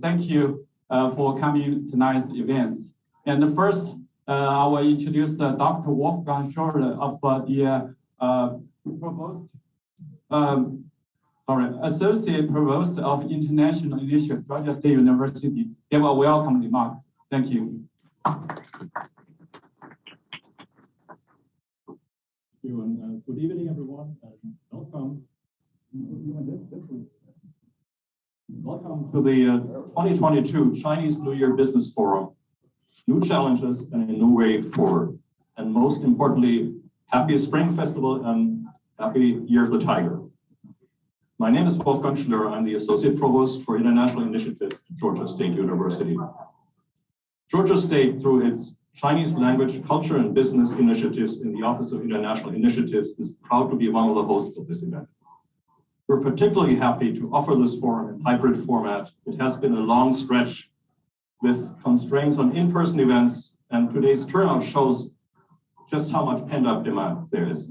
Thank you for coming to tonight's event. And first, I will introduce Dr. Wolfgang Schorle of the Associate Provost of International Initiative, Georgia State University. Give a welcome remarks. Thank you. Good evening, everyone. Welcome. Welcome to the 2022 Chinese New Year Business Forum. New challenges and a new way forward. And most importantly, happy Spring Festival and happy Year of the Tiger. My name is Wolfgang Schorle. I'm the Associate Provost for International Initiatives at Georgia State University. Georgia State, through its Chinese language, culture, and business initiatives in the Office of International Initiatives, is proud to be one of the hosts of this event. We're particularly happy to offer this forum in hybrid format. It has been a long stretch with constraints on in-person events, and today's turnout shows just how much pent-up demand there is.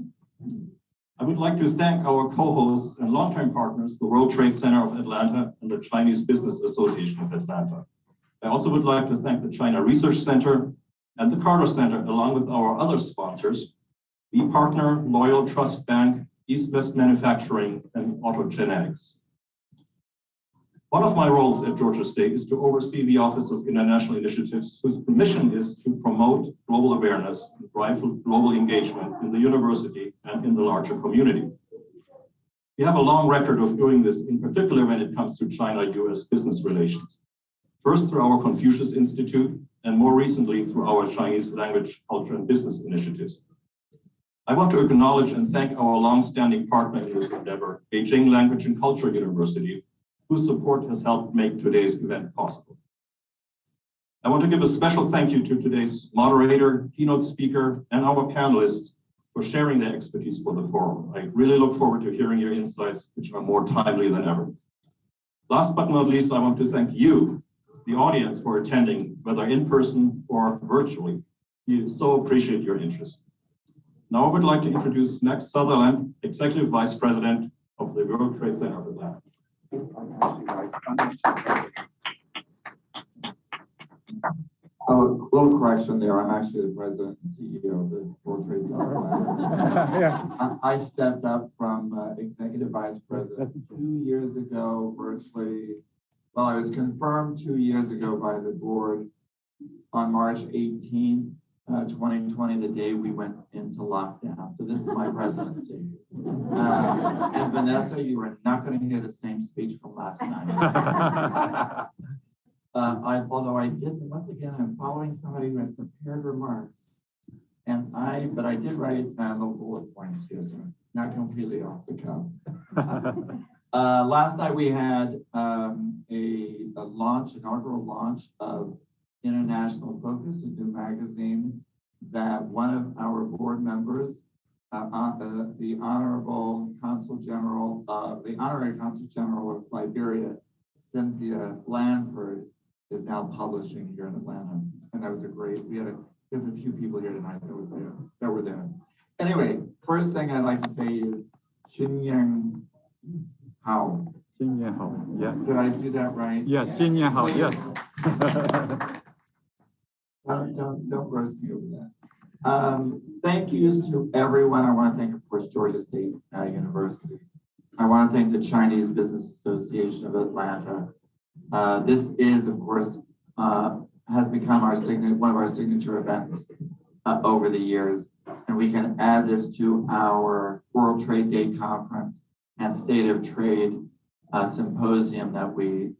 I would like to thank our co-hosts and long-term partners, the World Trade Center of Atlanta and the Chinese Business Association of Atlanta. I also would like to thank the China Research Center and the Carter Center, along with our other sponsors, the Partner, Loyal Trust Bank, East West Manufacturing, and Autogenetics. One of my roles at Georgia State is to oversee the Office of International Initiatives, whose mission is to promote global awareness and drive global engagement in the university and in the larger community. We have a long record of doing this, in particular when it comes to China-US business relations. First through our Confucius Institute, and more recently through our Chinese language, culture, and business initiatives. I want to acknowledge and thank our long-standing partner in this endeavor, Beijing Language and Culture University, whose support has helped make today's event possible. I want to give a special thank you to today's moderator, keynote speaker, and our panelists for sharing their expertise for the forum. I really look forward to hearing your insights, which are more timely than ever. Last but not least, I want to thank you, the audience, for attending, whether in person or virtually. We so appreciate your interest. Now I would like to introduce Max Sutherland, Executive Vice President of the World Trade Center of Atlanta. Oh, a little correction there. I'm actually the president and CEO of the World Trade Center of Atlanta. I stepped up from executive vice president 2 years ago, virtually. Well, I was confirmed 2 years ago by the board on March 18, 2020, the day we went into lockdown. So this is my presidency. And Vanessa, you are not going to hear the same speech from last night. Although I did, once again, I'm following somebody who has prepared remarks. But I did write little bullet points here, so not completely off the cuff. Last night we had a inaugural launch of International Focus, a new magazine that one of our board members, the Honorary Consul General of Liberia, Cynthia Blanford, is now publishing here in Atlanta. And that was we have a few people here tonight that were there. Anyway, first thing I'd like to say is Xinyang Hao. Xinyang Hao, yeah. Did I do that right? Yes, Xinyang Hao, yes. Don't roast me over that. Thank yous to everyone. I want to thank, of course, Georgia State University. I want to thank the Chinese Business Association of Atlanta. This is, of course, has become one of our signature events over the years. And we can add this to our World Trade Day Conference and State of Trade Symposium that we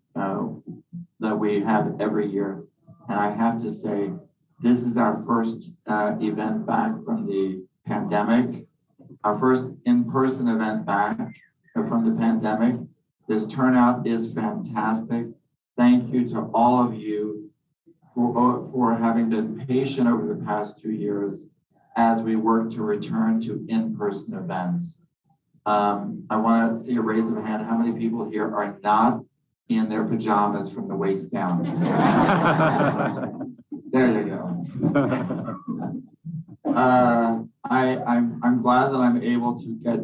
have every year. And I have to say, this is our first event back from the pandemic, our first in-person event back from the pandemic. This turnout is fantastic. Thank you to all of you for having been patient over the past 2 years as we work to return to in-person events. I want to see a raise of a hand. How many people here are not in their pajamas from the waist down? There you go. I'm glad that I'm able to get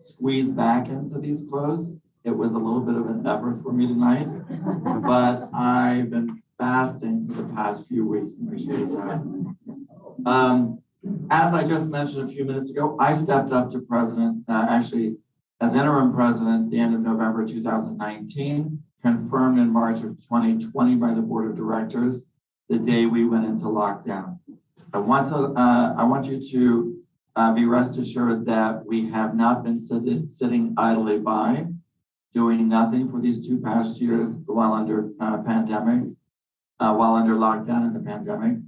squeezed back into these clothes. it was a little bit of an effort for me tonight, but I've been fasting for the past few weeks to make sure it's happening. As I just mentioned a few minutes ago, I stepped up to president, actually as interim president at the end of November 2019, confirmed in March of 2020 by the board of directors, the day we went into lockdown. I want you to be rest assured that we have not been sitting idly by, doing nothing for these 2 past years while under pandemic, while under lockdown in the pandemic.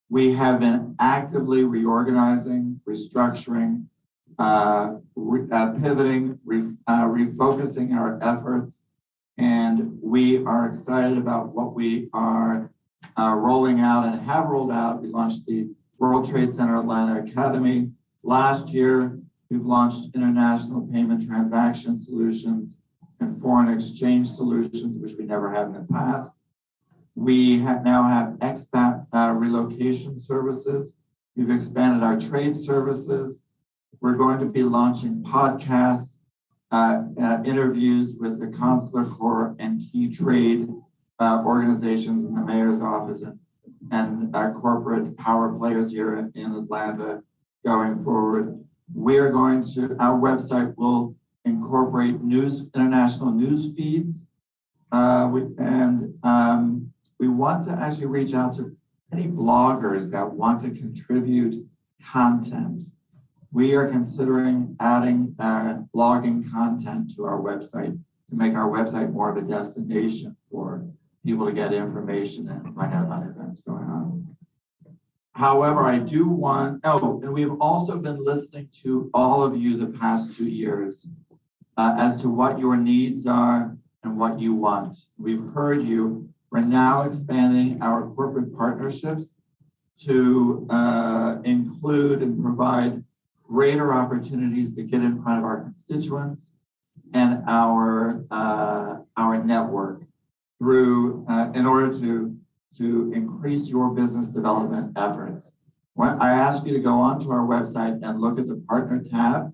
We have been actively reorganizing, restructuring, pivoting, refocusing our efforts, and we are excited about what we are rolling out and have rolled out. We launched the World Trade Center Atlanta Academy last year. We've launched international payment transaction solutions and foreign exchange solutions, which we never had in the past. We now have expat relocation services. We've expanded our trade services. We're going to be launching podcasts, interviews with the Consular Corps and key trade organizations in the mayor's office and our corporate power players here in Atlanta going forward. Our website will incorporate international news feeds. We want to actually reach out to any bloggers that want to contribute content. We are considering adding blogging content to our website to make our website more of a destination for people to get information and find out about events going on. However, and we've also been listening to all of you the past 2 years as to what your needs are and what you want. We've heard you. We're now expanding our corporate partnerships to include and provide greater opportunities to get in front of our constituents and our network through in order to increase your business development efforts. I ask you to go onto our website and look at the partner tab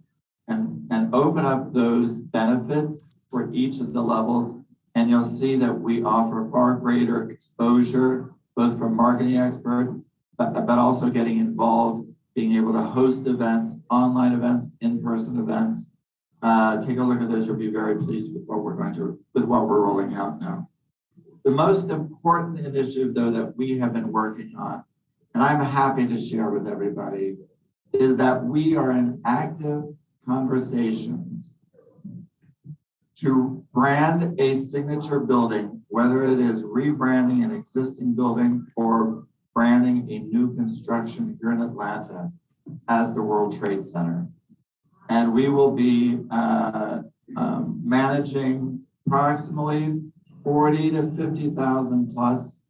and open up those benefits for each of the levels. And you'll see that we offer far greater exposure, both from marketing expert, but also getting involved, being able to host events, online events, in-person events. Take a look at those. You'll be very pleased with what we're rolling out now. The most important initiative, though, that we have been working on, and I'm happy to share with everybody, is that we are in active conversations to brand a signature building, whether it is rebranding an existing building or branding a new construction here in Atlanta as the World Trade Center. And we will be managing approximately 40 to 50,000 plus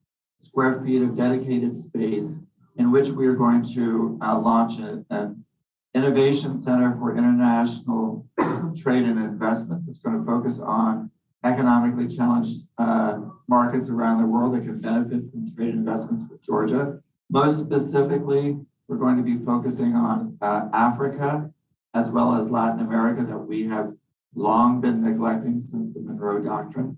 square feet of dedicated space in which we are going to launch an innovation center for international trade and investments. It's going to focus on economically challenged markets around the world that can benefit from trade investments with Georgia. Most specifically, we're going to be focusing on Africa as well as Latin America that we have long been neglecting since the Monroe Doctrine.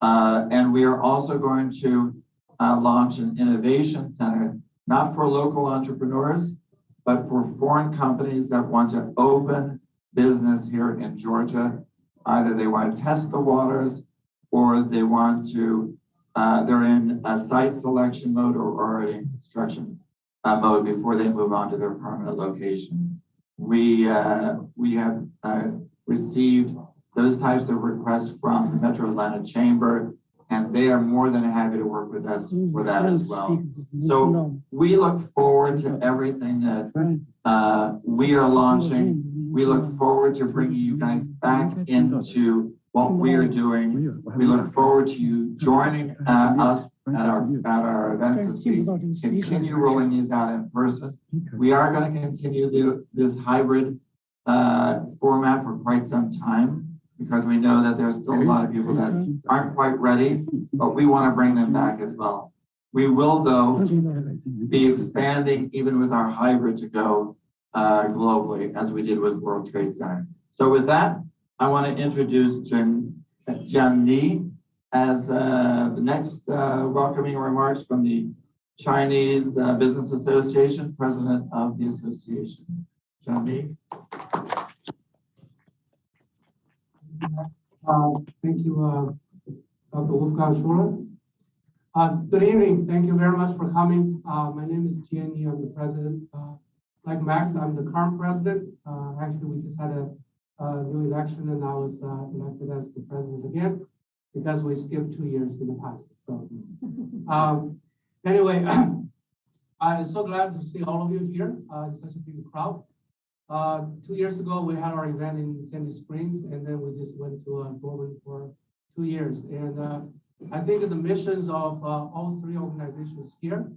And we are also going to launch an innovation center, not for local entrepreneurs, but for foreign companies that want to open business here in Georgia. Either they want to test the waters or they want to, they're in a site selection mode or already in construction mode before they move on to their permanent locations. We have received those types of requests from the Metro Atlanta Chamber, and they are more than happy to work with us for that as well. So we look forward to everything that we are launching. We look forward to bringing you guys back into what we are doing. We look forward to you joining us at our events as we continue rolling these out in person. We are going to continue this hybrid format for quite some time, because we know that there's still a lot of people that aren't quite ready, but we want to bring them back as well. We will, though, be expanding even with our hybrid to go globally, as we did with World Trade Center. So with that, I want to introduce Jian as the next welcoming remarks from the Chinese Business Association, President of the Association. Jian. Thank you, Dr. Wolfgang Schuler. Good evening. Thank you very much for coming. My name is Jian. I'm the president. Like Max, I'm the current president. Actually, we just had a new election, and I was elected as the president again because we skipped 2 years in the past. So, anyway, I'm so glad to see all of you here. It's such a big crowd. 2 years ago, we had our event in Sandy Springs, and then we just went to Dortmund for 2 years. And I think the missions of all three organizations here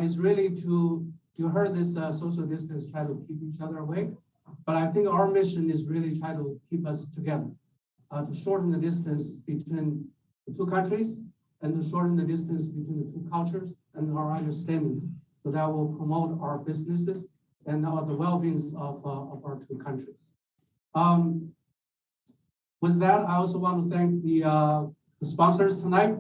is really to, you heard this social distance, try to keep each other away. But I think our mission is really try to keep us together, to shorten the distance between the two countries and to shorten the distance between the two cultures and our understandings. So that will promote our businesses and the well-being of our two countries. With that, I also want to thank the sponsors tonight.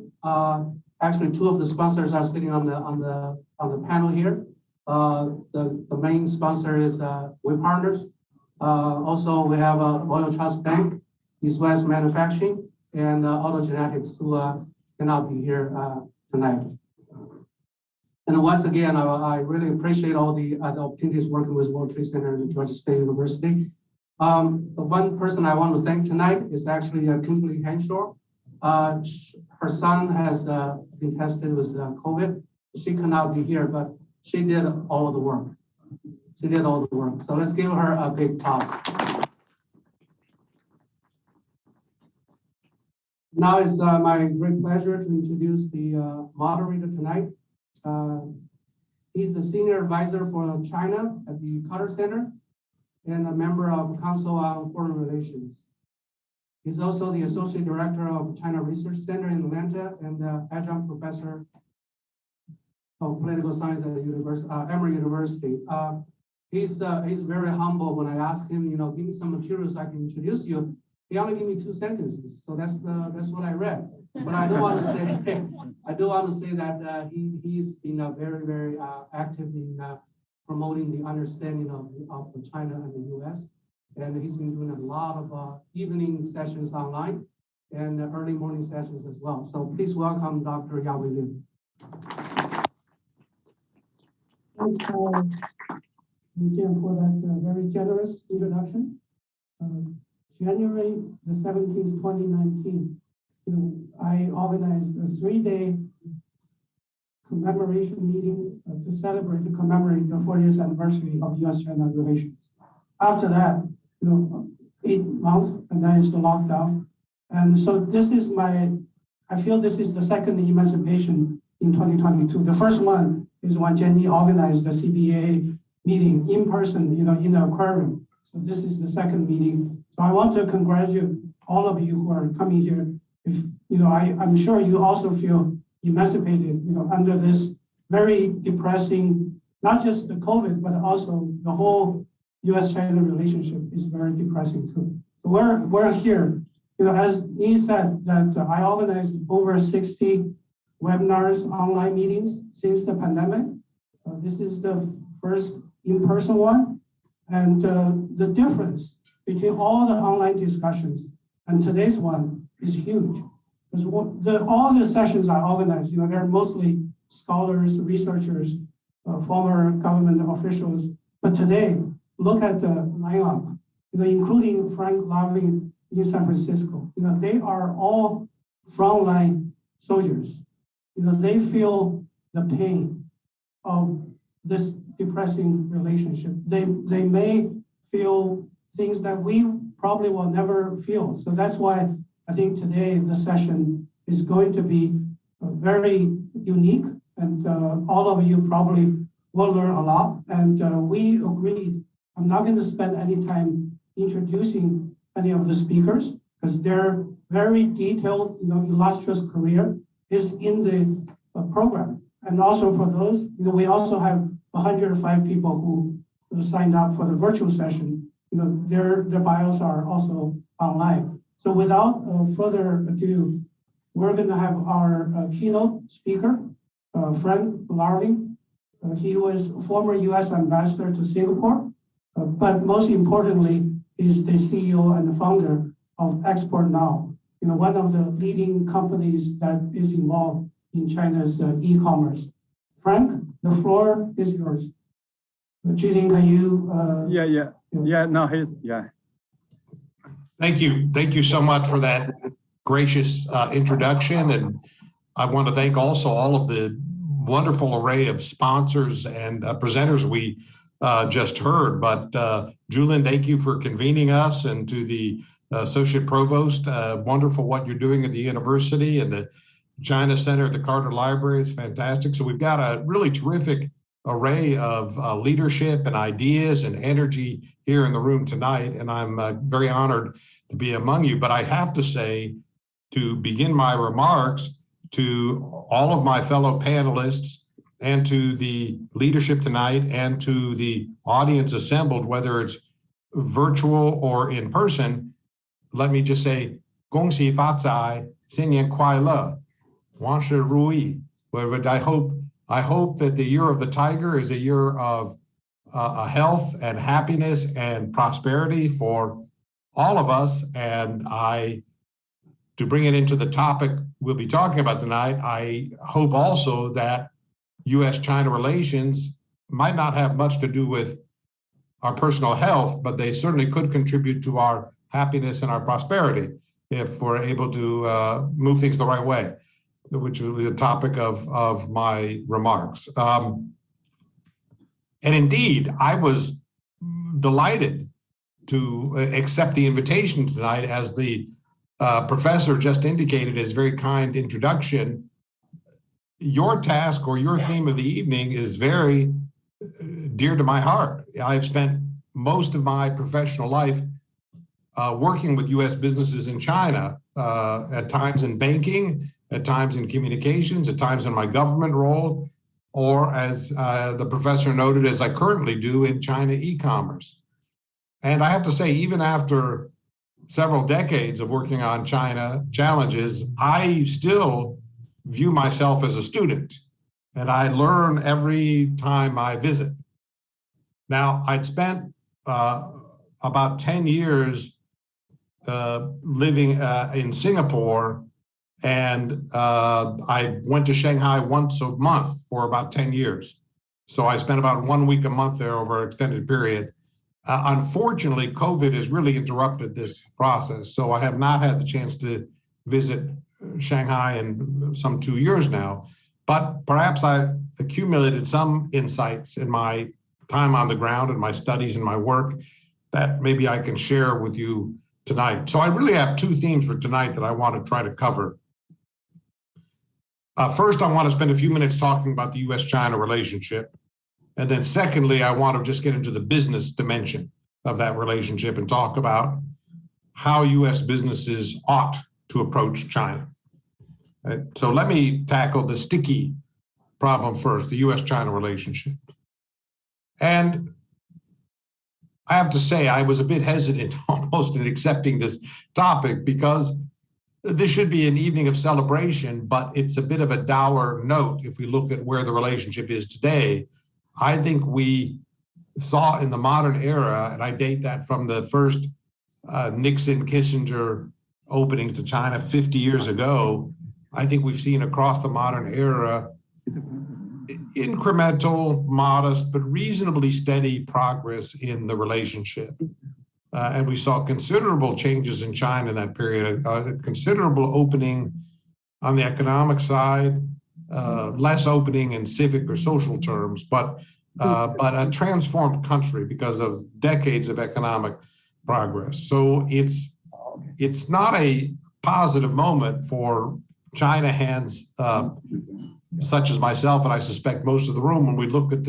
Actually, two of the sponsors are sitting on the panel here. The main sponsor is We Partners. Also, we have Royal Trust Bank, East West Manufacturing, and Autogenetics, who cannot be here tonight. And once again, I really appreciate all the opportunities working with World Trade Center and Georgia State University. The one person I want to thank tonight is actually Kimberly Henshaw. Her son has been tested with COVID. She cannot be here, but she did all of the work. She did all the work. So let's give her a big applause. Now it's my great pleasure to introduce the moderator tonight. He's the senior advisor for China at the Carter Center and a member of Council on Foreign Relations. He's also the associate director of China Research Center in Atlanta and adjunct professor of political science at the Emory University. He's very humble. When I asked him, give me some materials I can introduce you, he only gave me 2 sentences. So that's what I read. But I do want to say that he's been very, very active in promoting the understanding of China and the U.S. And he's been doing a lot of evening sessions online and early morning sessions as well. So please welcome Dr. Yawei. Thanks, Jim, for that very generous introduction. January the 17th, 2019, I organized a 3-day commemoration meeting to commemorate the 40th anniversary of U.S.-China relations. After that, 8 months, and then it's the lockdown. And so I feel this is the second emancipation in 2022. The first one is when Jenny organized the CBA meeting in person, in the aquarium. So this is the second meeting. So I want to congratulate all of you who are coming here. I'm sure you also feel emancipated, under this very depressing, not just the COVID, but also the whole U.S.-China relationship is very depressing too. So we're here, as Yi said, that I organized over 60 webinars, online meetings since the pandemic. This is the first in-person one. And the difference between all the online discussions and today's one is huge. Because all the sessions I organized, they're mostly scholars, researchers, former government officials. But today, look at the lineup, including Frank Lavin in San Francisco. They are all frontline soldiers. They feel the pain of this depressing relationship. They may feel things that we probably will never feel. So that's why I think today the session is going to be very unique, and all of you probably will learn a lot. And we agreed, I'm not going to spend any time introducing any of the speakers because their very detailed, illustrious career is in the program. And also for those, we also have 105 people who signed up for the virtual session. Their bios are also online. So without further ado, we're going to have our keynote speaker, friend Lavin. He was former U.S. ambassador to Singapore, but most importantly, is the CEO and the founder of Export Now, one of the leading companies that is involved in China's e-commerce. Frank, the floor is yours. Jilin, can you? Thank you so much for that gracious introduction, and I want to thank also all of the wonderful array of sponsors and presenters we just heard. But Julian, thank you for convening us, and to the Associate Provost, wonderful what you're doing at the university, and the China Center at the Carter Library is fantastic. So we've got a really terrific array of leadership and ideas and energy here in the room tonight, and I'm very honored to be among you. But I have to say, to begin my remarks, to all of my fellow panelists and to the leadership tonight and to the audience assembled, whether it's virtual or in person, let me just say, 恭喜发财，新年快乐，万事如意. I hope that the year of the tiger is a year of health and happiness and prosperity for all of us. And to bring it into the topic we'll be talking about tonight, I hope also that U.S.-China relations might not have much to do with our personal health, but they certainly could contribute to our happiness and our prosperity if we're able to move things the right way, which will be the topic of my remarks. And indeed, I was delighted to accept the invitation tonight, as the professor just indicated his very kind introduction. Your task or your theme of the evening is very dear to my heart. I've spent most of my professional life working with U.S. businesses in China, at times in banking, at times in communications, at times in my government role, or as the professor noted, as I currently do in China e-commerce. And I have to say, even after several decades of working on China challenges, I still view myself as a student, and I learn every time I visit. Now, I'd spent about 10 years living in Singapore, and I went to Shanghai once a month for about 10 years. So I spent about 1 week a month there over an extended period. Unfortunately, COVID has really interrupted this process, so I have not had the chance to visit Shanghai in some 2 years now, but perhaps I accumulated some insights in my time on the ground and my studies and my work that maybe I can share with you tonight. So I really have two themes for tonight that I want to try to cover. First, I want to spend a few minutes talking about the U.S.-China relationship. And then secondly, I want to just get into the business dimension of that relationship and talk about how U.S. businesses ought to approach China. Right? So let me tackle the sticky problem first, the U.S.-China relationship. And I have to say, I was a bit hesitant almost in accepting this topic, because this should be an evening of celebration, but it's a bit of a dour note if we look at where the relationship is today. I think we saw in the modern era, and I date that from the first Nixon-Kissinger openings to China 50 years ago, I think we've seen across the modern era incremental, modest, but reasonably steady progress in the relationship. And we saw considerable changes in China in that period, a considerable opening on the economic side, less opening in civic or social terms, but a transformed country because of decades of economic progress. So it's not a positive moment for China hands such as myself, and I suspect most of the room, when we look at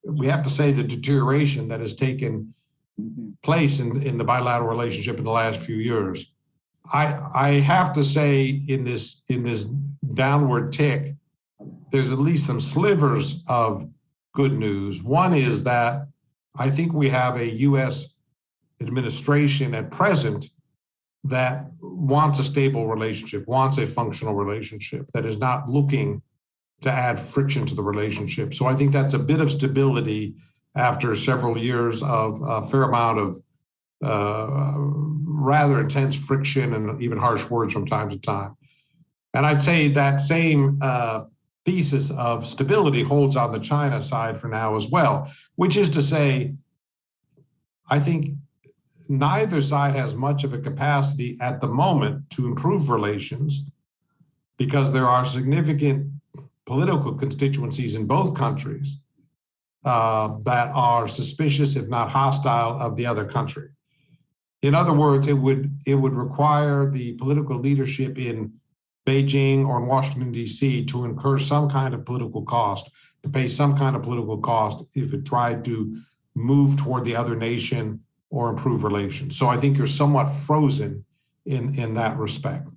we have to say the deterioration that has taken place in the bilateral relationship in the last few years. I have to say, in this downward tick, there's at least some slivers of good news. One is that I think we have a U.S. administration at present that wants a stable relationship, wants a functional relationship, that is not looking to add friction to the relationship. So I think that's a bit of stability after several years of a fair amount of rather intense friction and even harsh words from time to time. And I'd say that same thesis of stability holds on the China side for now as well, which is to say, I think neither side has much of a capacity at the moment to improve relations because there are significant political constituencies in both countries that are suspicious, if not hostile, of the other country. In other words, it would require the political leadership in Beijing or in Washington, D.C. to incur some kind of political cost, to pay some kind of political cost if it tried to move toward the other nation or improve relations. So I think you're somewhat frozen in that respect.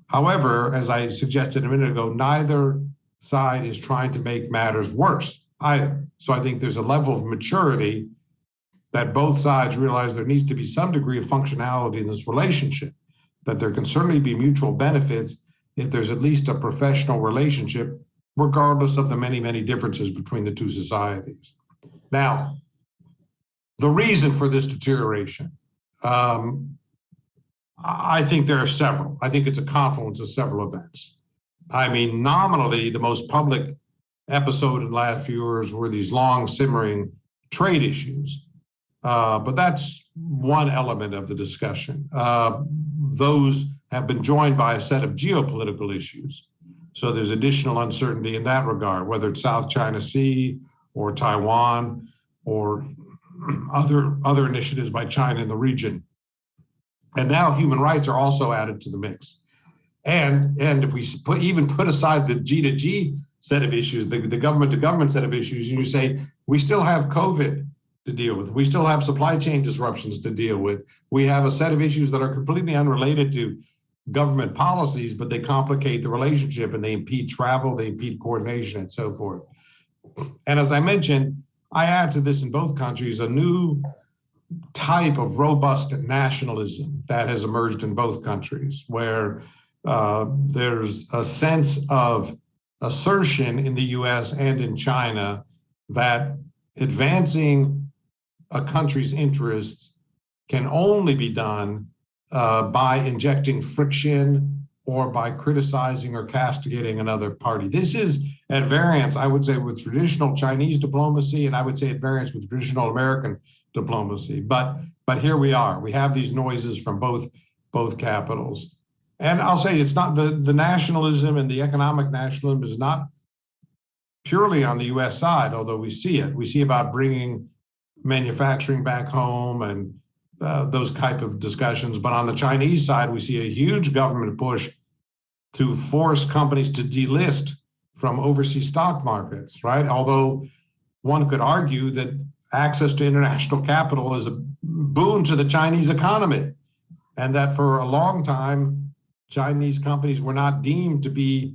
However, as I suggested a minute ago, neither side is trying to make matters worse either. So I think there's a level of maturity that both sides realize there needs to be some degree of functionality in this relationship, that there can certainly be mutual benefits if there's at least a professional relationship, regardless of the many, many differences between the two societies. Now, the reason for this deterioration, I think there are several. I think it's a confluence of several events. I mean, nominally, the most public episode in the last few years were these long simmering trade issues. But that's one element of the discussion. Those have been joined by a set of geopolitical issues. So there's additional uncertainty in that regard, whether it's South China Sea or Taiwan or other initiatives by China in the region. And now human rights are also added to the mix. And if we even put aside the G2G set of issues, the government-to-government set of issues, and you say, we still have COVID to deal with. We still have supply chain disruptions to deal with. We have a set of issues that are completely unrelated to government policies, but they complicate the relationship and they impede travel, they impede coordination and so forth. And as I mentioned, I add to this in both countries a new type of robust nationalism that has emerged in both countries, where there's a sense of assertion in the US and in China that advancing a country's interests can only be done by injecting friction or by criticizing or castigating another party. This is at variance, I would say, with traditional Chinese diplomacy, and I would say at variance with traditional American diplomacy. But here we are. We have these noises from both capitals. And I'll say it's not the nationalism and the economic nationalism is not purely on the US side, although we see it. We see about bringing manufacturing back home and those type of discussions. But on the Chinese side, we see a huge government push to force companies to delist from overseas stock markets, right? Although one could argue that access to international capital is a boon to the Chinese economy, and that for a long time, Chinese companies were not deemed to be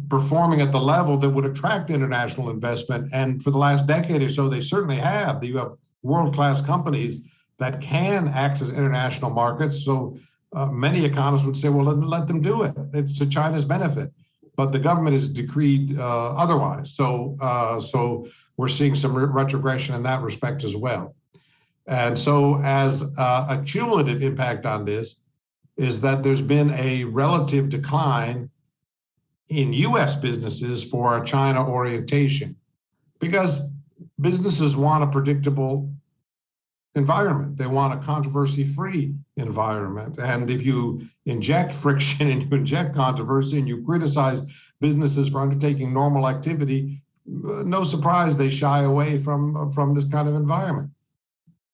performing at the level that would attract international investment. And for the last decade or so, they certainly have. You have world-class companies that can access international markets. So many economists would say, well, let them do it. It's to China's benefit. But the government has decreed otherwise. So we're seeing some retrogression in that respect as well. And so as a cumulative impact on this is that there's been a relative decline in US businesses for a China orientation, because businesses want a predictable environment. They want a controversy-free environment. And if you inject friction and you inject controversy and you criticize businesses for undertaking normal activity, no surprise they shy away from this kind of environment.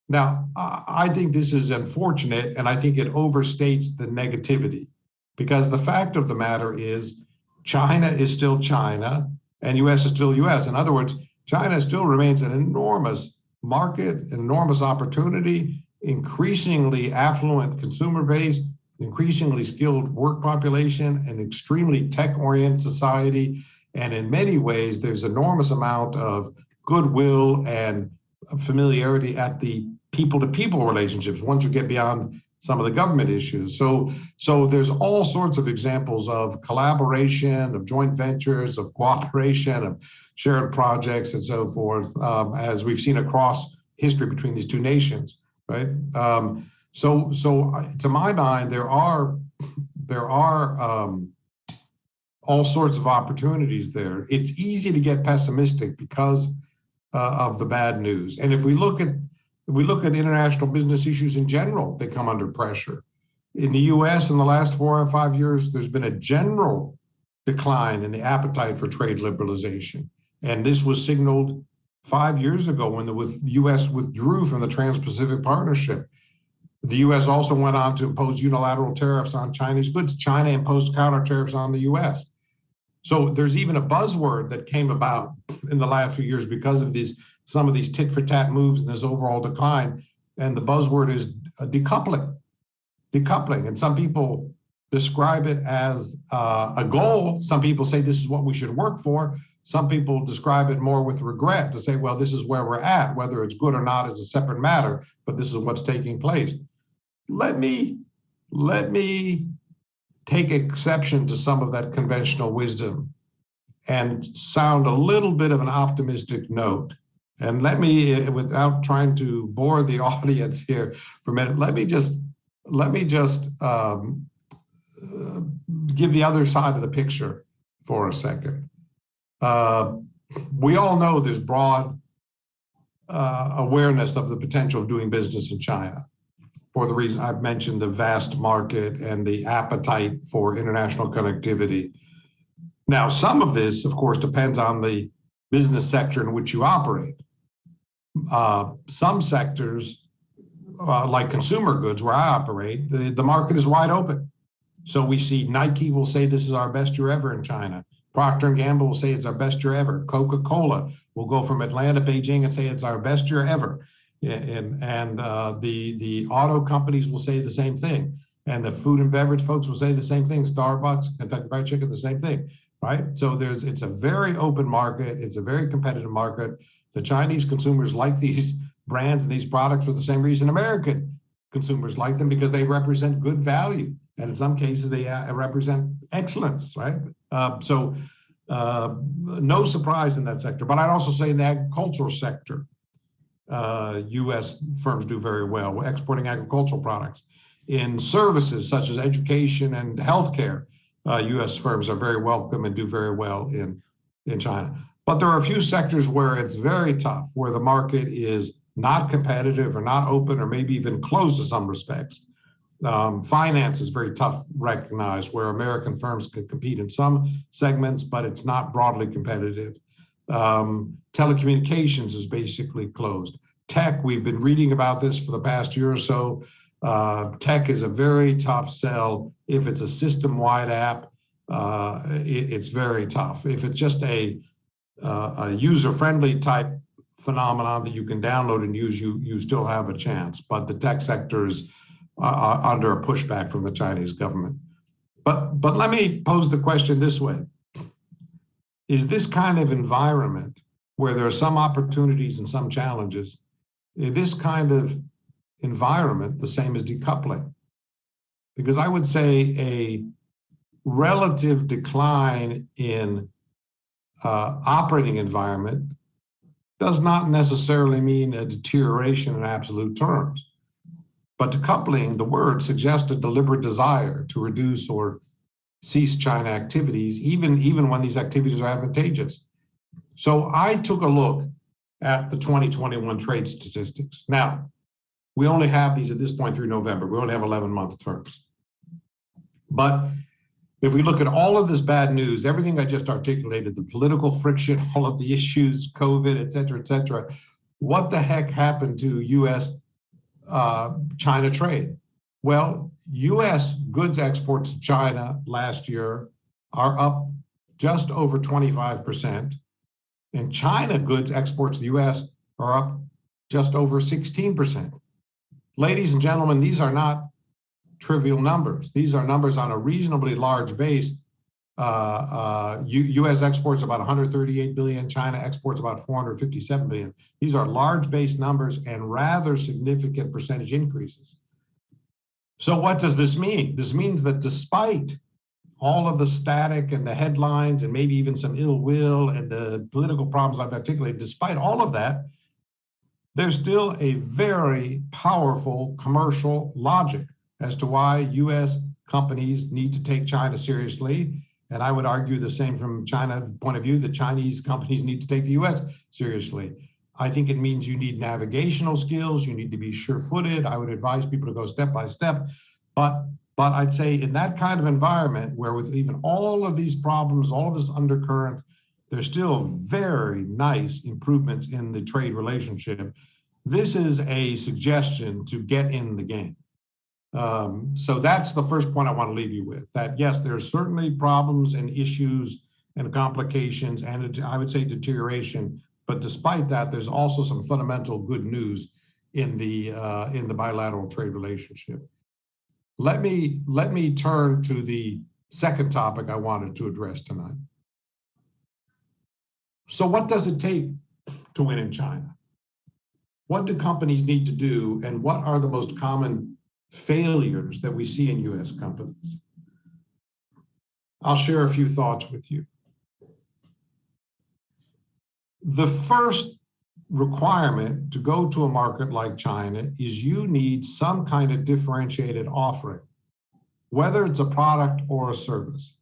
Now, I think this is unfortunate, and I think it overstates the negativity, because the fact of the matter is China is still China and US is still US. In other words, China still remains an enormous market, an enormous opportunity, increasingly affluent consumer base, increasingly skilled work population, an extremely tech-oriented society. And in many ways, there's enormous amount of goodwill and familiarity at the people-to-people relationships. Once you get beyond some of the government issues. So there's all sorts of examples of collaboration, of joint ventures, of cooperation, of shared projects and so forth, as we've seen across history between these two nations, right? So to my mind, there are all sorts of opportunities there. It's easy to get pessimistic because of the bad news. And if we look at international business issues in general, they come under pressure. In the US in the last 4 or 5 years, there's been a general decline in the appetite for trade liberalization. And this was signaled 5 years ago when the US withdrew from the Trans-Pacific Partnership. The US also went on to impose unilateral tariffs on Chinese goods. China imposed counter tariffs on the US. So there's even a buzzword that came about in the last few years because of some of these tit for tat moves and this overall decline. And the buzzword is decoupling. And some people describe it as a goal. Some people say this is what we should work for. Some people describe it more with regret to say, well, this is where we're at. Whether it's good or not is a separate matter, but this is what's taking place. Let me take exception to some of that conventional wisdom and sound a little bit of an optimistic note. And let me, without trying to bore the audience here for a minute, let me just give the other side of the picture for a second. We all know there's broad awareness of the potential of doing business in China, for the reason I've mentioned, the vast market and the appetite for international connectivity. Now, some of this, of course, depends on the business sector in which you operate. Some sectors, like consumer goods where I operate, the market is wide open. So we see Nike will say this is our best year ever in China. Procter & Gamble will say it's our best year ever. Coca-Cola will go from Atlanta, Beijing and say it's our best year ever. And the auto companies will say the same thing. And the food and beverage folks will say the same thing. Starbucks, Kentucky Fried Chicken, the same thing, right? So it's a very open market. It's a very competitive market. The Chinese consumers like these brands and these products for the same reason American consumers like them, because they represent good value. And in some cases, they represent excellence, right? So no surprise in that sector. But I'd also say in the agricultural sector, U.S. firms do very well, exporting agricultural products. In services such as education and healthcare, U.S. firms are very welcome and do very well in China. But there are a few sectors where it's very tough, where the market is not competitive or not open or maybe even closed in some respects. Finance is very tough to recognize, where American firms can compete in some segments, but it's not broadly competitive. Telecommunications is basically closed. Tech, we've been reading about this for the past year or so. Tech is a very tough sell. If it's a system-wide app, it's very tough. If it's just a user-friendly type phenomenon that you can download and use, you still have a chance. But the tech sector is under a pushback from the Chinese government. But let me pose the question this way. Is this kind of environment where there are some opportunities and some challenges, is this kind of environment the same as decoupling? Because I would say a relative decline in operating environment does not necessarily mean a deterioration in absolute terms. But decoupling, the word suggests a deliberate desire to reduce or cease China activities, even when these activities are advantageous. So I took a look at the 2021 trade statistics. Now, we only have these at this point through November. We only have 11-month terms. But if we look at all of this bad news, everything I just articulated, the political friction, all of the issues, COVID, et cetera, what the heck happened to U.S. China trade? Well, U.S. goods exports to China last year are up just over 25%, and China goods exports to the U.S. are up just over 16%. Ladies and gentlemen, these are not trivial numbers. These are numbers on a reasonably large base. U.S. exports about 138 billion, China exports about 457 billion. These are large base numbers and rather significant percentage increases. So what does this mean? This means that despite all of the static and the headlines and maybe even some ill will and the political problems I've articulated, despite all of that, there's still a very powerful commercial logic as to why US companies need to take China seriously. And I would argue the same from China's point of view, that Chinese companies need to take the US seriously. I think it means you need navigational skills, you need to be sure-footed. I would advise people to go step by step. But I'd say in that kind of environment where with even all of these problems, all of this undercurrent, there's still very nice improvements in the trade relationship. This is a suggestion to get in the game. So that's the first point I want to leave you with, that yes, there's certainly problems and issues and complications and I would say deterioration, but despite that, there's also some fundamental good news in the bilateral trade relationship. Let me turn to the second topic I wanted to address tonight. So what does it take to win in China? What do companies need to do, and what are the most common failures that we see in US companies? I'll share a few thoughts with you. The first requirement to go to a market like China is you need some kind of differentiated offering, whether it's a product or a service.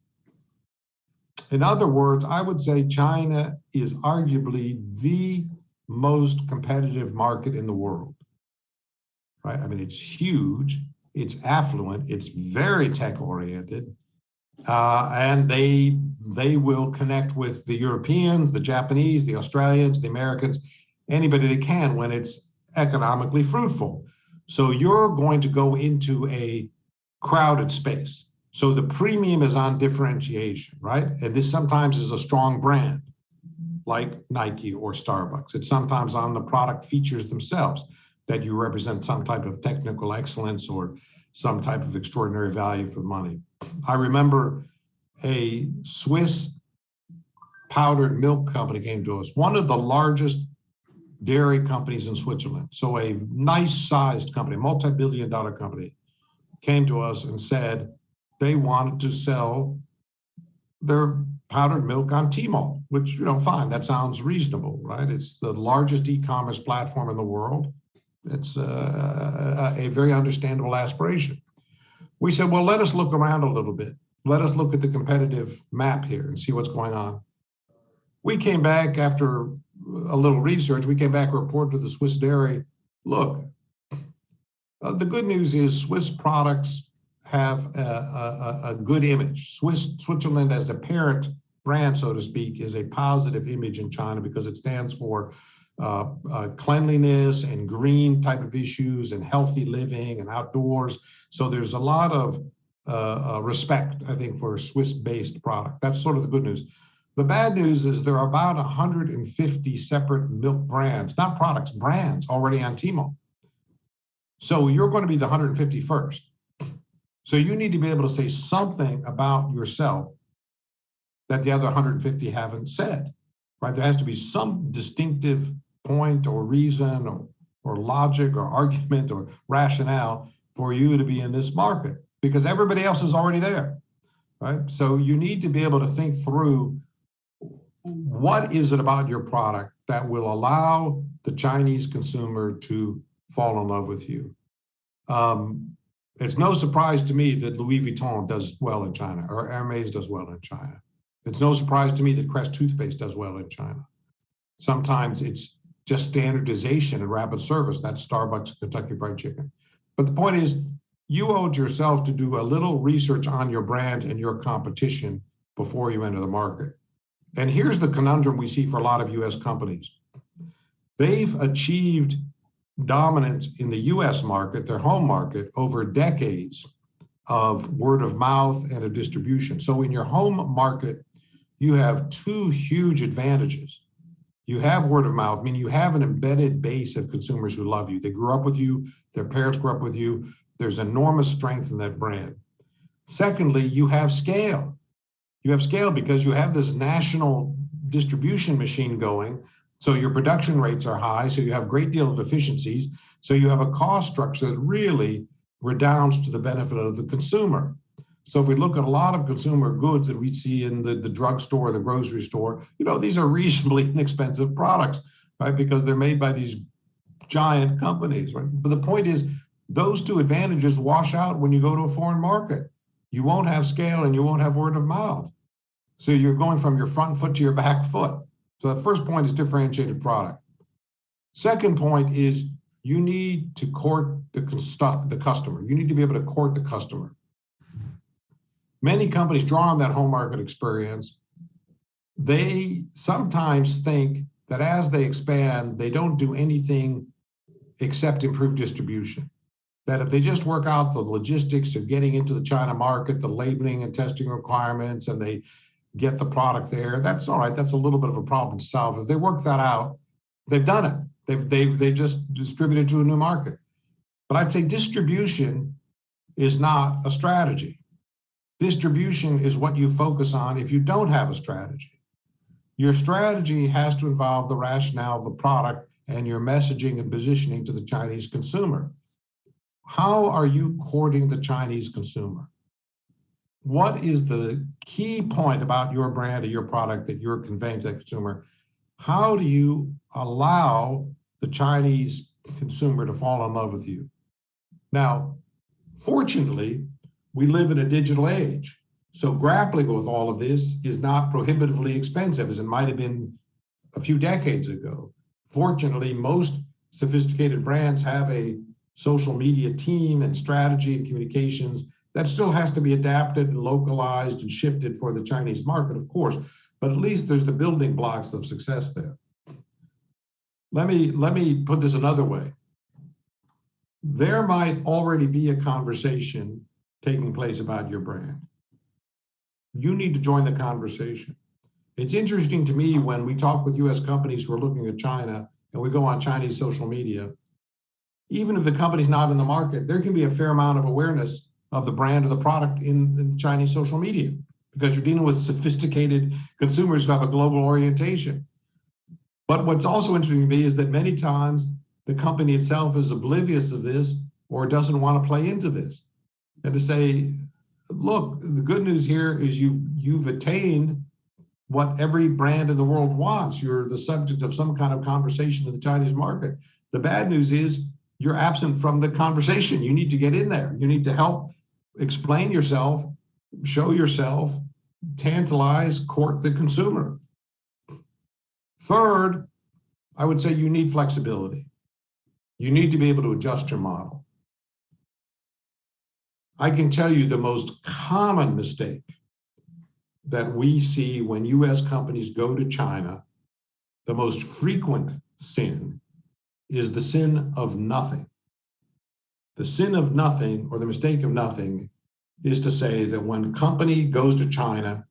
In other words, I would say China is arguably the most competitive market in the world, right? I mean, it's huge, it's affluent, it's very tech-oriented, and they will connect with the Europeans, the Japanese, the Australians, the Americans, anybody they can when it's economically fruitful. So you're going to go into a crowded space. So the premium is on differentiation, right? And this sometimes is a strong brand like Nike or Starbucks. It's sometimes on the product features themselves, that you represent some type of technical excellence or some type of extraordinary value for money. I remember a Swiss powdered milk company came to us, one of the largest dairy companies in Switzerland. So a nice sized company, multi-billion-dollar company, came to us and said they wanted to sell their powdered milk on Tmall, which, you know, fine, that sounds reasonable, right? It's the largest e-commerce platform in the world. It's a very understandable aspiration. We said, well, let us look around a little bit. Let us look at the competitive map here and see what's going on. We came back after a little research, we came back and reported to the Swiss dairy, look, the good news is Swiss products have a good image. Switzerland as a parent brand, so to speak, is a positive image in China because it stands for cleanliness and green type of issues and healthy living and outdoors. So there's a lot of respect, I think, for a Swiss-based product. That's sort of the good news. The bad news is there are about 150 separate milk brands, not products, brands already on Tmall. So you're going to be the 151st. So you need to be able to say something about yourself that the other 150 haven't said, right? There has to be some distinctive point or reason or logic or argument or rationale for you to be in this market because everybody else is already there, right? So you need to be able to think through what is it about your product that will allow the Chinese consumer to fall in love with you. It's no surprise to me that Louis Vuitton does well in China or Hermes does well in China. It's no surprise to me that Crest toothpaste does well in China. Sometimes it's just standardization and rapid service. That's Starbucks, Kentucky Fried Chicken. But the point is, you owe it to yourself to do a little research on your brand and your competition before you enter the market. And here's the conundrum we see for a lot of US companies. They've achieved dominance in the US market, their home market, over decades of word of mouth and a distribution. So in your home market, you have two huge advantages. You have word of mouth, meaning you have an embedded base of consumers who love you. They grew up with you, their parents grew up with you. There's enormous strength in that brand. Secondly, you have scale. You have scale because you have this national distribution machine going. So your production rates are high. So you have a great deal of efficiencies. So you have a cost structure that really redounds to the benefit of the consumer. So if we look at a lot of consumer goods that we see in the drugstore, the grocery store, these are reasonably inexpensive products, right? Because they're made by these giant companies, right? But the point is, those two advantages wash out when you go to a foreign market. You won't have scale and you won't have word of mouth. So you're going from your front foot to your back foot. So the first point is differentiated product. Second point is you need to court the customer. You need to be able to court the customer. Many companies draw on that home market experience. They sometimes think that as they expand, they don't do anything except improve distribution. That if they just work out the logistics of getting into the China market, the labeling and testing requirements, and they get the product there, that's all right. That's a little bit of a problem to solve. If they work that out, they've done it. They've just distributed to a new market. But I'd say distribution is not a strategy. Distribution is what you focus on if you don't have a strategy. Your strategy has to involve the rationale of the product and your messaging and positioning to the Chinese consumer. How are you courting the Chinese consumer? What is the key point about your brand or your product that you're conveying to the consumer? How do you allow the Chinese consumer to fall in love with you? Now, fortunately, we live in a digital age. So grappling with all of this is not prohibitively expensive as it might have been a few decades ago. Fortunately, most sophisticated brands have a social media team and strategy and communications that still has to be adapted and localized and shifted for the Chinese market, of course, but at least there's the building blocks of success there. Let me put this another way. There might already be a conversation taking place about your brand. You need to join the conversation. It's interesting to me when we talk with US companies who are looking at China and we go on Chinese social media, even if the company's not in the market, there can be a fair amount of awareness of the brand or the product in Chinese social media because you're dealing with sophisticated consumers who have a global orientation. But what's also interesting to me is that many times the company itself is oblivious of this or doesn't want to play into this. And to say, look, the good news here is you've attained what every brand in the world wants. You're the subject of some kind of conversation in the Chinese market. The bad news is you're absent from the conversation. You need to get in there. You need to help explain yourself, show yourself, tantalize, court the consumer. Third, I would say you need flexibility. You need to be able to adjust your model. I can tell you the most common mistake that we see when US companies go to China, the most frequent sin is the sin of nothing. The sin of nothing, or the mistake of nothing, is to say that when a company goes to China,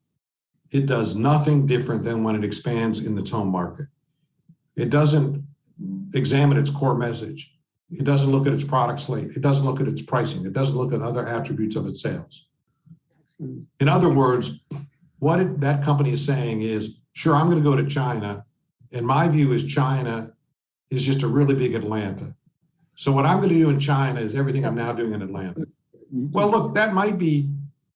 it does nothing different than when it expands in its home market. It doesn't examine its core message. It doesn't look at its product slate. It doesn't look at its pricing. It doesn't look at other attributes of its sales. In other words, what that company is saying is, sure, I'm going to go to China, and my view is China is just a really big Atlanta. So what I'm going to do in China is everything I'm now doing in Atlanta. Well, look, that might be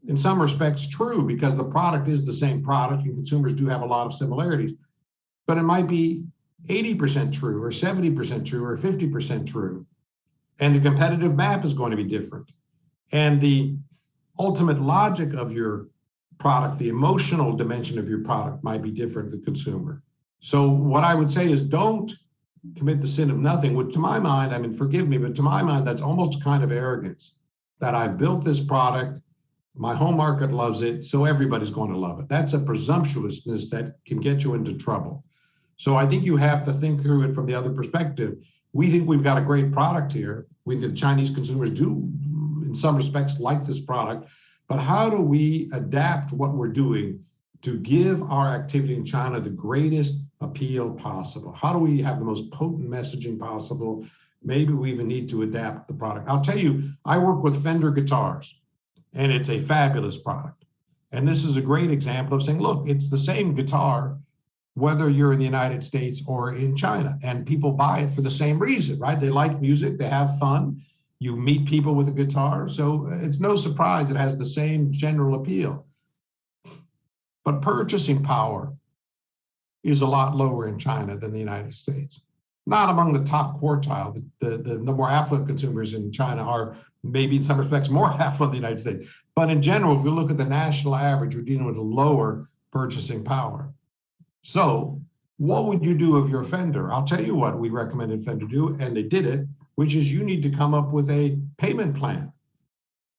in some respects true because the product is the same product and consumers do have a lot of similarities, but it might be 80% true or 70% true or 50% true. And the competitive map is going to be different. And the ultimate logic of your product, the emotional dimension of your product might be different to the consumer. So what I would say is don't commit the sin of nothing, which to my mind, I mean, forgive me, but to my mind, that's almost a kind of arrogance that I've built this product, my home market loves it, so everybody's going to love it. That's a presumptuousness that can get you into trouble. So I think you have to think through it from the other perspective. We think we've got a great product here. We think Chinese consumers do, in some respects, like this product. But how do we adapt what we're doing to give our activity in China the greatest appeal possible? How do we have the most potent messaging possible? Maybe we even need to adapt the product. I'll tell you, I work with Fender guitars, and it's a fabulous product. And this is a great example of saying, look, it's the same guitar, whether you're in the United States or in China, and people buy it for the same reason, right? They like music, they have fun, You meet people with a guitar, so it's no surprise it has the same general appeal. But purchasing power is a lot lower in China than the United States. Not among the top quartile. The more affluent consumers in China are maybe in some respects more affluent than the United States. But in general, if you look at the national average, you're dealing with a lower purchasing power. So what would you do if you're a Fender? I'll tell you what we recommended Fender do, and they did it, which is you need to come up with a payment plan.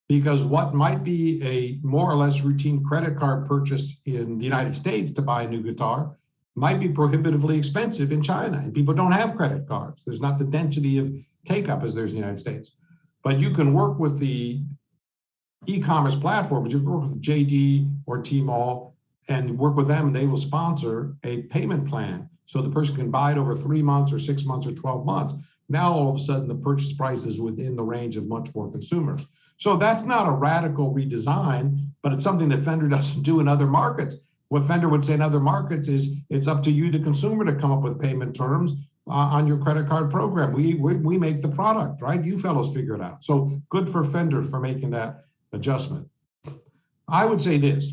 Because what might be a more or less routine credit card purchase in the United States to buy a new guitar might be prohibitively expensive in China, and people don't have credit cards. There's not the density of take-up as there's in the United States. But you can work with the e-commerce platforms, you can work with JD or Tmall and work with them, and they will sponsor a payment plan. So the person can buy it over 3 months or 6 months or 12 months. Now, all of a sudden, the purchase price is within the range of much more consumers. So that's not a radical redesign, but it's something that Fender doesn't do in other markets. What Fender would say in other markets is it's up to you, the consumer, to come up with payment terms on your credit card program. We make the product, right? You fellows figure it out. So good for Fender for making that adjustment. I would say this.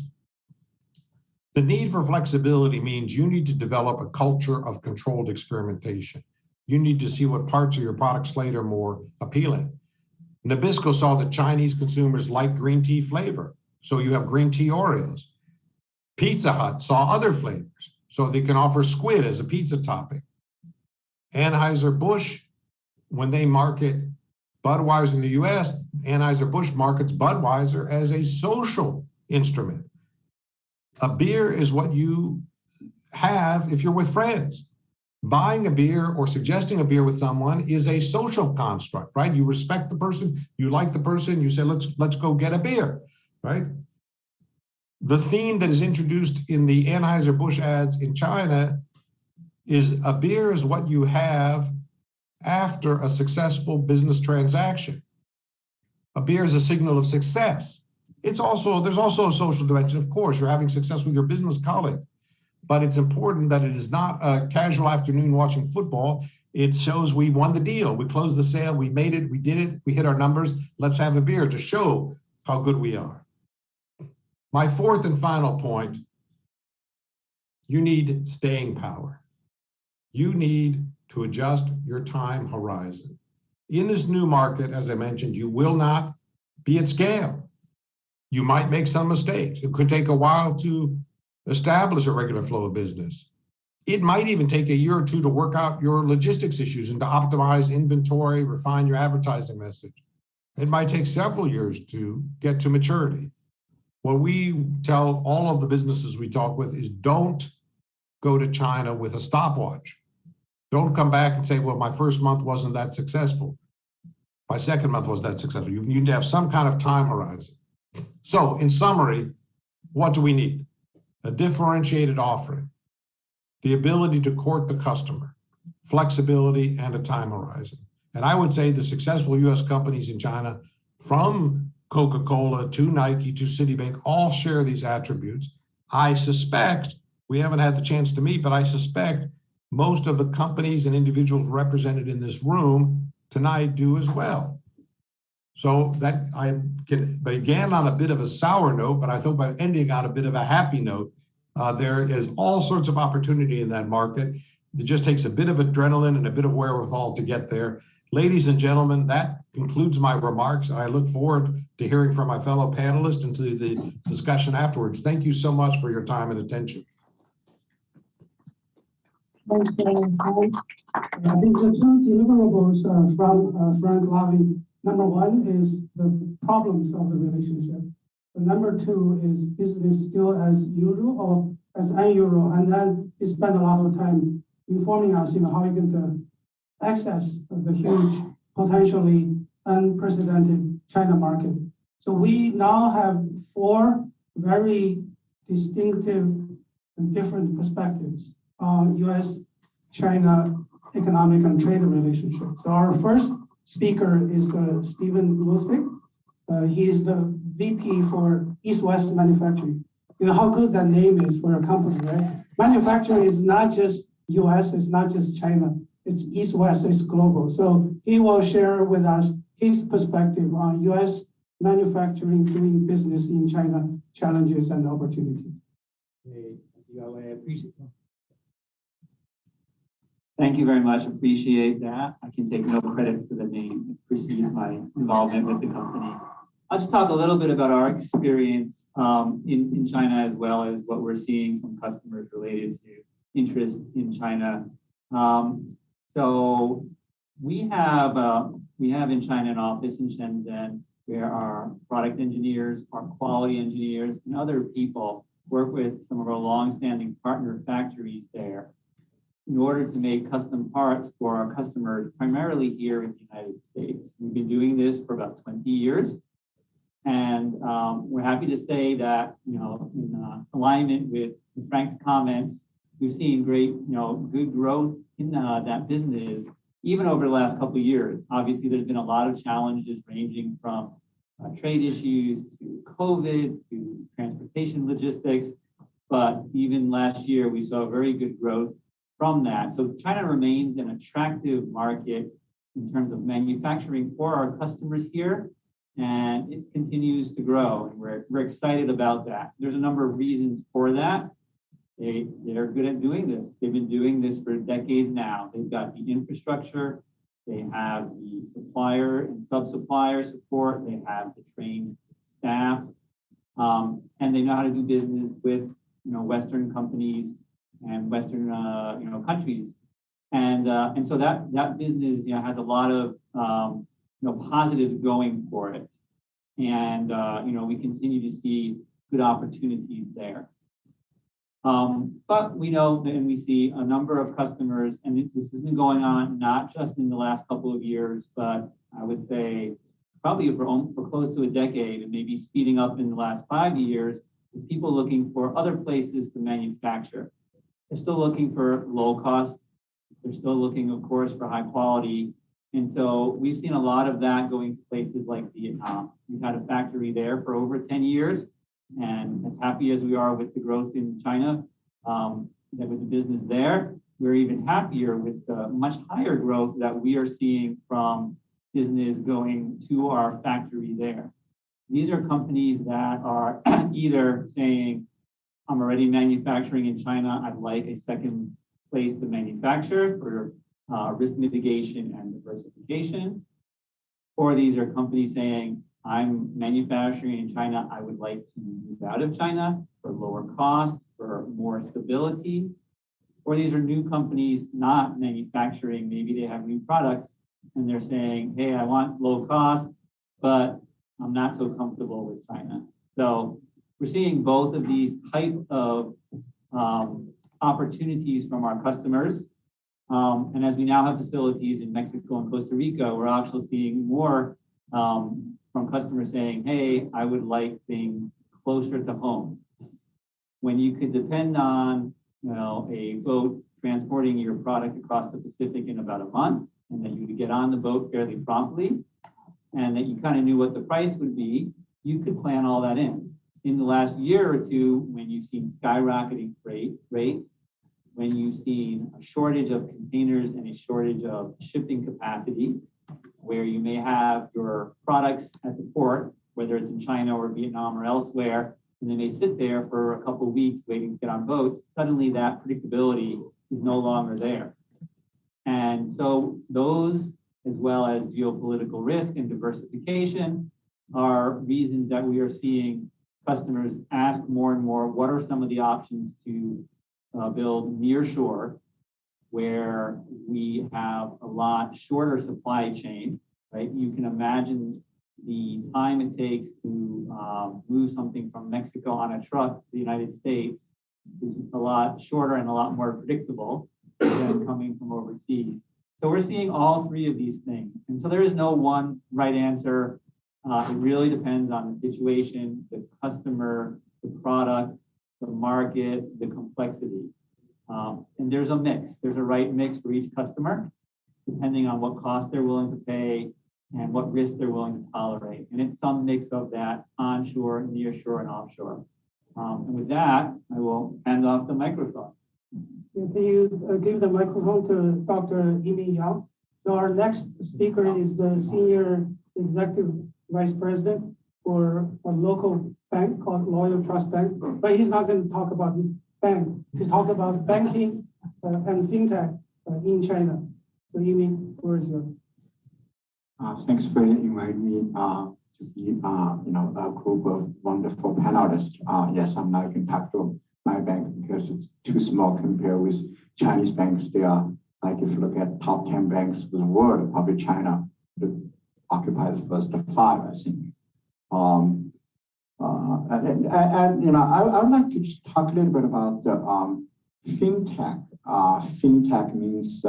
The need for flexibility means you need to develop a culture of controlled experimentation. You need to see what parts of your product slate are more appealing. Nabisco saw that Chinese consumers like green tea flavor, so you have green tea Oreos. Pizza Hut saw other flavors, so they can offer squid as a pizza topping. Anheuser-Busch, when they market Budweiser in the US, Anheuser-Busch markets Budweiser as a social instrument. A beer is what you have if you're with friends. Buying a beer or suggesting a beer with someone is a social construct, right? You respect the person, you like the person, you say, let's go get a beer, right? The theme that is introduced in the Anheuser-Busch ads in China is a beer is what you have after a successful business transaction. A beer is a signal of success. There's also a social dimension, of course. You're having success with your business colleague. But it's important that it is not a casual afternoon watching football. It shows we won the deal. We closed the sale. We made it. We did it. We hit our numbers. Let's have a beer to show how good we are. My fourth and final point, you need staying power. You need to adjust your time horizon. In this new market, as I mentioned, you will not be at scale. You might make some mistakes. It could take a while to establish a regular flow of business. It might even take a year or two to work out your logistics issues and to optimize inventory, refine your advertising message. It might take several years to get to maturity. What we tell all of the businesses we talk with is don't go to China with a stopwatch. Don't come back and say, well, my first month wasn't that successful. My second month was that successful. You need to have some kind of time horizon. So in summary, what do we need? A differentiated offering, the ability to court the customer, flexibility, and a time horizon. And I would say the successful US companies in China, from Coca-Cola to Nike to Citibank, all share these attributes. I suspect, we haven't had the chance to meet, but I suspect most of the companies and individuals represented in this room tonight do as well. So that I began on a bit of a sour note, but I thought by ending on a bit of a happy note. There is all sorts of opportunity in that market. It just takes a bit of adrenaline and a bit of wherewithal to get there. Ladies and gentlemen, that concludes my remarks. I look forward to hearing from my fellow panelists and to the discussion afterwards. Thank you so much for your time and attention. Thanks, Frank. I think the two deliverables from Frank Lavin, number one is the problems of the relationship. And number two is business still as usual or as unusual. And then he spent a lot of time informing us, how you're going to access the huge, potentially unprecedented China market. So we now have four very distinctive and different perspectives on US-China economic and trade relationships. So our first speaker is Stephen Lustig. He is the VP for East-West Manufacturing. You know how good that name is for a company, right? Manufacturing is not just US, it's not just China. It's East-West, it's global. So he will share with us his perspective on U.S. manufacturing doing business in China, challenges and opportunities. Yawei, I appreciate that. Thank you very much. Appreciate that. I can take no credit for the name. It precedes my involvement with the company. I'll just talk a little bit about our experience in China, as well as what we're seeing from customers related to interest in China. So we have in China an office in Shenzhen where our product engineers, our quality engineers, and other people work with some of our long-standing partner factories there in order to make custom parts for our customers, primarily here in the United States. We've been doing this for about 20 years. And we're happy to say that, in alignment with Frank's comments, we've seen great, good growth in that business, even over the last couple of years. Obviously, there's been a lot of challenges ranging from trade issues to COVID to transportation logistics. But even last year, we saw very good growth from that. So China remains an attractive market in terms of manufacturing for our customers here, and it continues to grow. And we're excited about that. There's a number of reasons for that. They're good at doing this. They've been doing this for decades now. They've got the infrastructure, they have the supplier and sub-supplier support, they have the trained staff, and they know how to do business with Western companies and Western countries. And so that business has a lot of positives going for it. And we continue to see good opportunities there. But we know and we see a number of customers, and this has been going on not just in the last couple of years, but I would say probably for close to a decade, and maybe speeding up in the last 5 years, is people looking for other places to manufacture. They're still looking for low cost. They're still looking, of course, for high quality. And so we've seen a lot of that going to places like Vietnam. We've had a factory there for over 10 years. And as happy as we are with the growth in China, with the business there, we're even happier with the much higher growth that we are seeing from business going to our factory there. These are companies that are either saying, I'm already manufacturing in China, I'd like a second place to manufacture for risk mitigation and diversification. Or these are companies saying, I'm manufacturing in China, I would like to move out of China for lower cost, for more stability. Or these are new companies not manufacturing, maybe they have new products and they're saying, hey, I want low cost, but I'm not so comfortable with China. So we're seeing both of these type of opportunities from our customers. And as we now have facilities in Mexico and Costa Rica, we're actually seeing more from customers saying, hey, I would like things closer to home. When you could depend on a boat transporting your product across the Pacific in about a month, and that you could get on the boat fairly promptly, and that you kind of knew what the price would be, you could plan all that in. In the last year or two, when you've seen skyrocketing freight rates, when you've seen a shortage of containers and a shortage of shipping capacity, where you may have your products at the port, whether it's in China or Vietnam or elsewhere, and they may sit there for a couple of weeks waiting to get on boats, suddenly that predictability is no longer there. And so those, as well as geopolitical risk and diversification, are reasons that we are seeing customers ask more and more, what are some of the options to build near shore, where we have a lot shorter supply chain, right? You can imagine the time it takes to move something from Mexico on a truck to the United States is a lot shorter and a lot more predictable than coming from overseas. So we're seeing all three of these things. And so there is no one right answer. It really depends on the situation, the customer, the product, the market, the complexity. And there's a mix. There's a right mix for each customer, depending on what cost they're willing to pay and what risk they're willing to tolerate. And it's some mix of that onshore, nearshore, and offshore. And with that, I will hand off the microphone. Can you give the microphone to Dr. Yimin Yang? So our next speaker is the Senior executive vice president for a local bank called Loyal Trust Bank, but he's not going to talk about his bank. He's talking about banking and fintech in China. So Yimin, where is yours? Thanks for inviting me to be, a group of wonderful panelists. Yes, I'm not going to talk to my bank because it's too small compared with Chinese banks. They are, like, if you look at top 10 banks in the world, probably China would occupy the first 5, I think. I would like to just talk a little bit about the fintech. Fintech means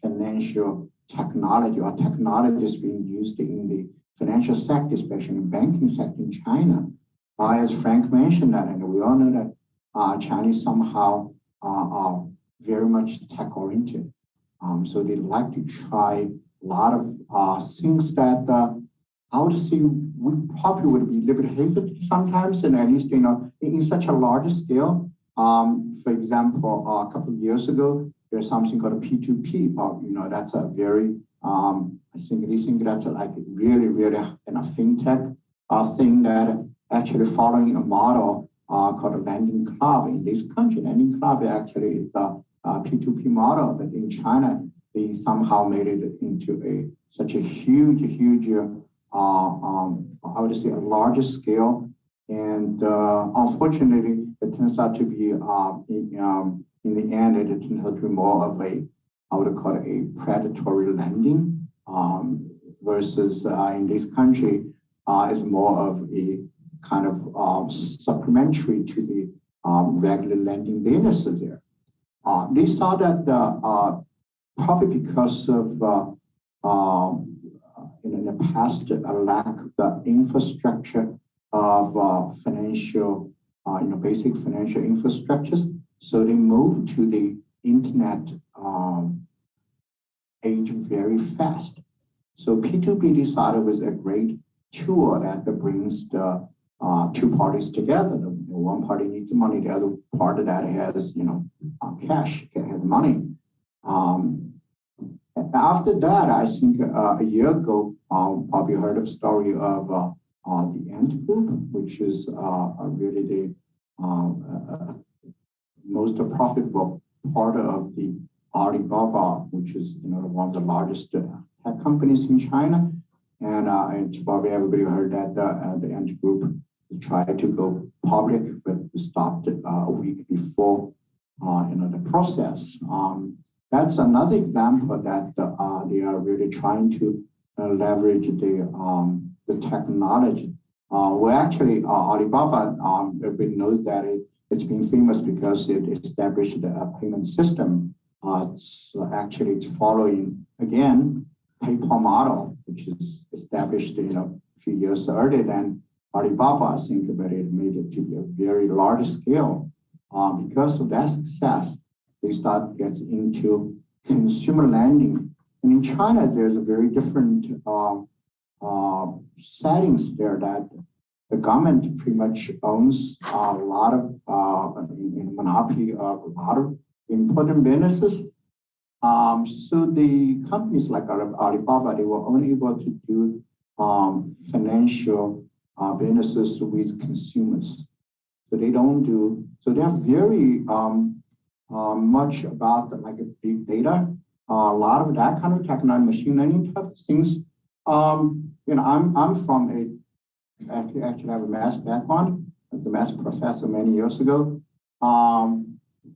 financial technology, or technologies being used in the financial sector, especially in banking sector in China. As Frank mentioned that, and we all know that Chinese somehow are very much tech oriented. So they like to try a lot of things that I would say we probably would be a little bit hated sometimes, and at least, in such a large scale. For example, a couple of years ago, there's something called a P2P. That's a very, I think they think that's like really, fintech thing that actually following a model called a lending club in this country. Lending club actually is a P2P model, but in China, they somehow made it into such a huge, I would say a larger scale. And unfortunately, it turns out to be, in the end, it turns out to be more of I would call it a predatory lending, versus in this country, is more of a kind of supplementary to the regular lending businesses there. They saw that probably because of in the past, a lack of the infrastructure of financial, basic financial infrastructures. So they moved to the internet age very fast. So P2P decided was a great tool that brings the two parties together. The one party needs money, the other part of that has, cash, has money. After that, I think a year ago, probably heard of the story of the Ant Group, which is really the most profitable part of the Alibaba, which is one of the largest tech companies in China. And probably everybody heard that the Ant Group tried to go public, but stopped a week before the process. That's another example that they are really trying to leverage the technology. Well, actually, Alibaba, everybody knows that it's been famous because it established a payment system. So actually, it's following, again, PayPal model, which is established a few years earlier than Alibaba, I think, but it made it to be a very large scale. Because of that success, they start getting into consumer lending. And in China, there's a very different settings there that the government pretty much owns a lot of monopoly of a lot of important businesses. So the companies like Alibaba, they were only able to do financial businesses with consumers. So they don't do, so they're very much about like big data, a lot of that kind of technology, machine learning type of things. I'm from actually have a math background, as a math professor many years ago.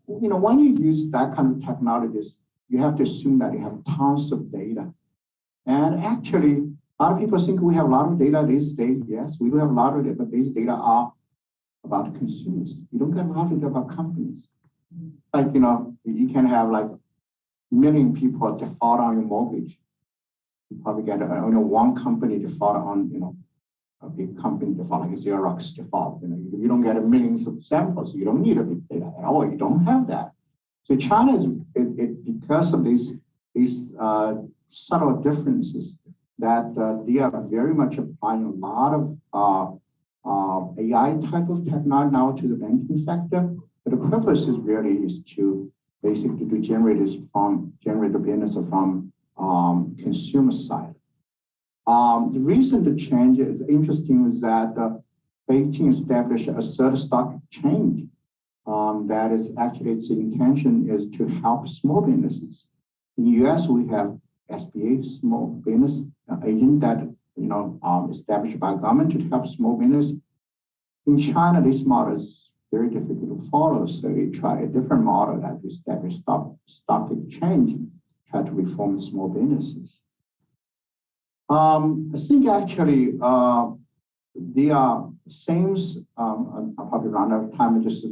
When you use that kind of technologies, you have to assume that you have tons of data. And actually, a lot of people think we have a lot of data these days. Yes, we do have a lot of data, but these data are about consumers. You don't get a lot of data about companies. Like, you can have like a million people default on your mortgage. You probably get only one company default on, a big company default, like a Xerox default. You don't get millions of samples. You don't need a big data at all. You don't have that. So China is, because of these subtle differences, that they are very much applying a lot of AI type of technology now to the banking sector. But the purpose is really to basically to generate the business from consumer side. The recent change is interesting is that Beijing established a third stock exchange. That is actually its intention is to help small businesses. In the US, we have SBA, small business agent that established by government to help small business. In China, this model is very difficult to follow, so they try a different model that establish stock exchange, try to reform small businesses. I think actually they are same. I'll probably run out of time. Just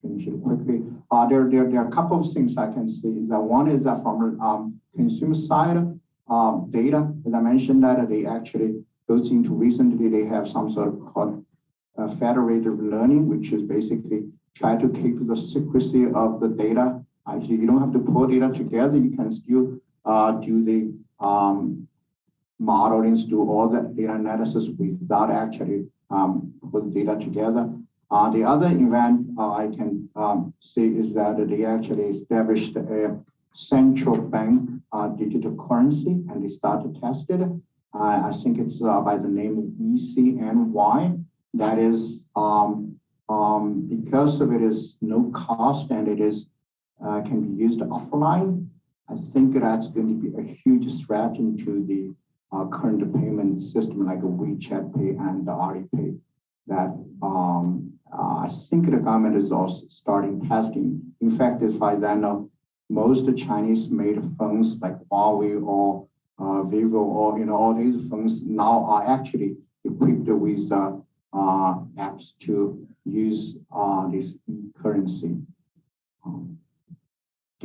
finish it quickly. There are a couple of things I can see. That one is that from consumer side data, as I mentioned, that they actually goes into recently they have some sort of called federated learning, which is basically try to keep the secrecy of the data. Actually, you don't have to pull data together. You can still do the modelings, do all the data analysis without actually put data together. The other event I can see is that they actually established a central bank digital currency, and they started to test it. I think it's by the name of ECNY. That is because of it is no cost and it is can be used offline. I think that's going to be a huge threat into the current payment system like WeChat Pay and Alipay. That I think the government is also starting testing. In fact, as far as I know, most Chinese-made phones like Huawei or Vivo or all these phones now are actually equipped with apps to use this currency.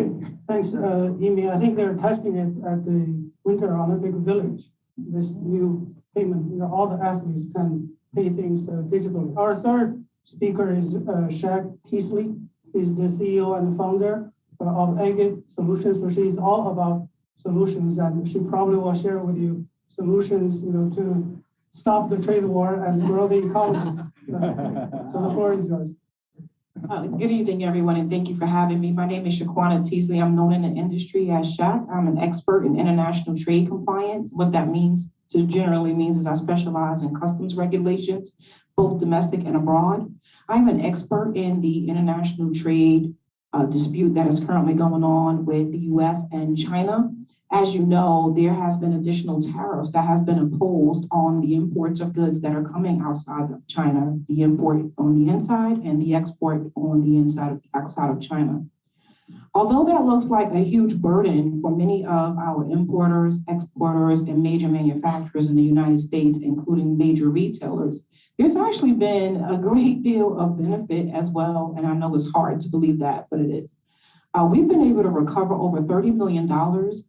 Okay. Thanks, Yimin. I think they're testing it at the Winter Olympic Village. This new payment, all the athletes can pay things digitally. Our third speaker is Teasley. He's the CEO and founder of Agate Solutions. So she's all about solutions, and she probably will share with you solutions, to stop the trade war and grow the economy. So the floor is yours. Good evening, everyone, and thank you for having me. My name is Shaquana Teasley. I'm known in the industry as Shaq. I'm an expert in international trade compliance. What that generally means is I specialize in customs regulations, both domestic and abroad. I'm an expert in the international trade dispute that is currently going on with the US and China. As you know, there has been additional tariffs that has been imposed on the imports of goods that are coming outside of China, the import on the inside and the export on the outside of China. Although that looks like a huge burden for many of our importers, exporters, and major manufacturers in the United States, including major retailers, there's actually been a great deal of benefit as well. And I know it's hard to believe that, but it is. We've been able to recover over $30 million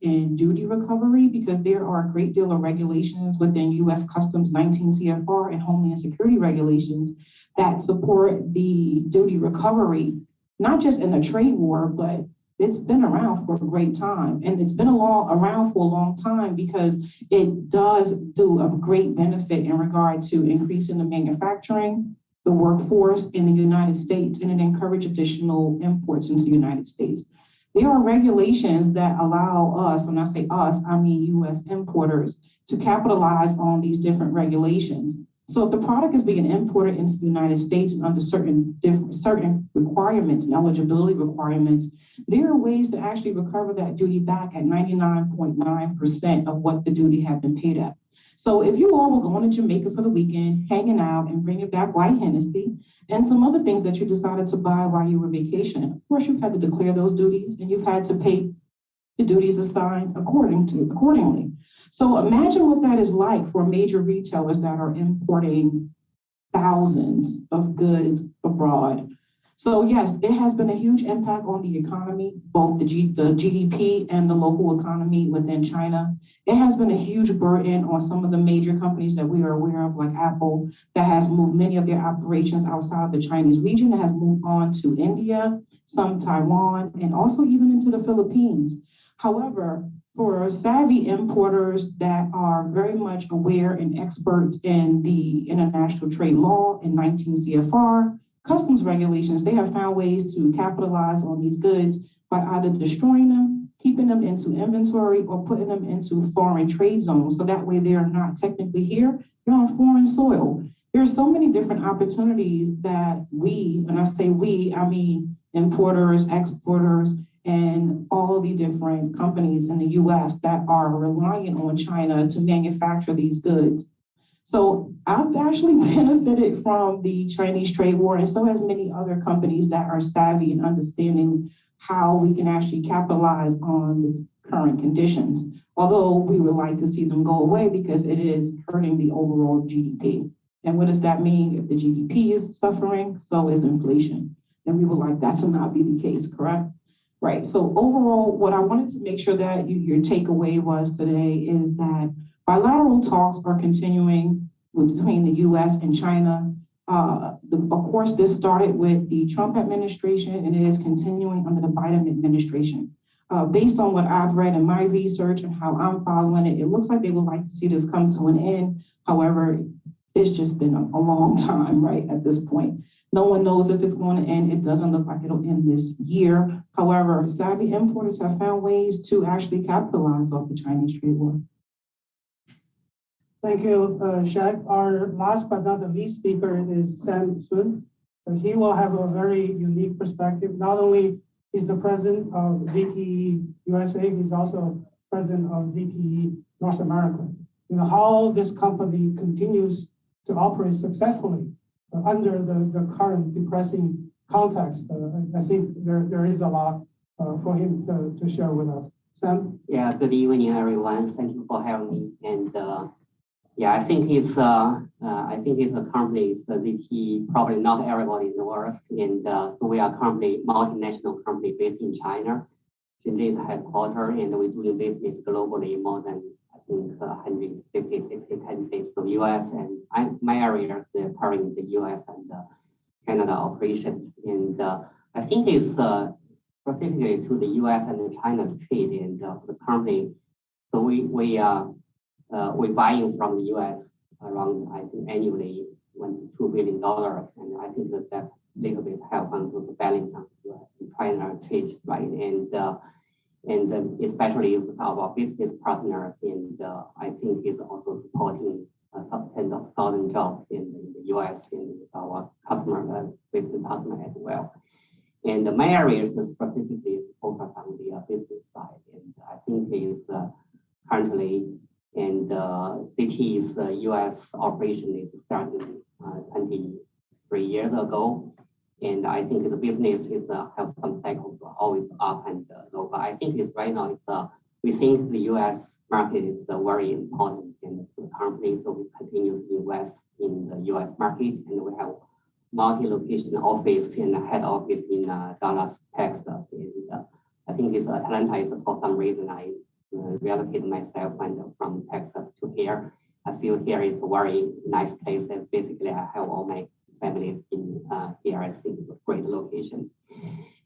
in duty recovery because there are a great deal of regulations within U.S. Customs 19 CFR and Homeland Security regulations that support the duty recovery, not just in the trade war, but it's been around for a great time. And it's been around for a long time because it does do a great benefit in regard to increasing the manufacturing, the workforce in the United States, and it encourages additional imports into the United States. There are regulations that allow us, when I say us, I mean U.S. importers, to capitalize on these different regulations. So if the product is being imported into the United States and under certain requirements and eligibility requirements, there are ways to actually recover that duty back at 99.9% of what the duty had been paid at. So if you all were going to Jamaica for the weekend, hanging out and bringing back white Hennessy and some other things that you decided to buy while you were vacationing, of course you've had to declare those duties and you've had to pay the duties assigned accordingly. So imagine what that is like for major retailers that are importing thousands of goods abroad. So yes, it has been a huge impact on the economy, both the GDP and the local economy within China. It has been a huge burden on some of the major companies that we are aware of, like Apple, that has moved many of their operations outside the Chinese region, that has moved on to India, some Taiwan, and also even into the Philippines. However, for savvy importers that are very much aware and experts in the international trade law in 19 CFR, customs regulations, they have found ways to capitalize on these goods by either destroying them keeping them into inventory or putting them into foreign trade zones. So that way they're not technically here, they're on foreign soil. There's so many different opportunities that we, and I say we, I mean importers, exporters, and all the different companies in the US that are reliant on China to manufacture these goods. So I've actually benefited from the Chinese trade war, and so has many other companies that are savvy in understanding how we can actually capitalize on the current conditions. Although we would like to see them go away because it is hurting the overall GDP. And what does that mean? If the GDP is suffering, so is inflation. And we would like that to not be the case, correct? Right, so overall, what I wanted to make sure that your takeaway was today is that bilateral talks are continuing between the US and China. Of course, this started with the Trump administration and it is continuing under the Biden administration. Based on what I've read in my research and how I'm following it, it looks like they would like to see this come to an end. However, it's just been a long time, right, at this point. No one knows if it's going to end. It doesn't look like it'll end this year. However, savvy importers have found ways to actually capitalize off the Chinese trade war. Thank you, Shaq. Our last but not the least speaker is Sam Sun. He will have a very unique perspective. Not only is the president of ZTE USA, he's also president of ZTE North America. You know, how this company continues to operate successfully under the current depressing context. I think there is a lot for him to share with us. Sam? Yeah, good evening, everyone. Thank you for having me. And yeah, I think it's a company, ZTE, probably not everybody knows. And so we are currently multinational company based in China. Shenzhen is headquarters, and we're doing business globally more than, I think, 150, 60 countries. So US and my area is covering the US and Canada operations. And I think it's specifically to the US and China trade and the company. So we're buying from the US around, I think, annually $1 to $2 billion. And I think that little bit help on the balance of the US and China trade, right? And especially with our business partners, and I think it's also supporting tens of thousand jobs in the US and our customer, business partner as well. And my area is specifically focused on the business side, and I think is currently, and ZTE's US operation is starting 23 years ago. And I think the business is have some cycles always up and low. But I think it's right now we think the U.S. market is very important and to the company, so we continue to invest in the U.S. market, and we have multi-location office and head office in Dallas, Texas. And I think it's Atlanta is for some reason I relocated myself from Texas to here. I feel here is a very nice place, and basically I have all my families in here. I think it's a great location.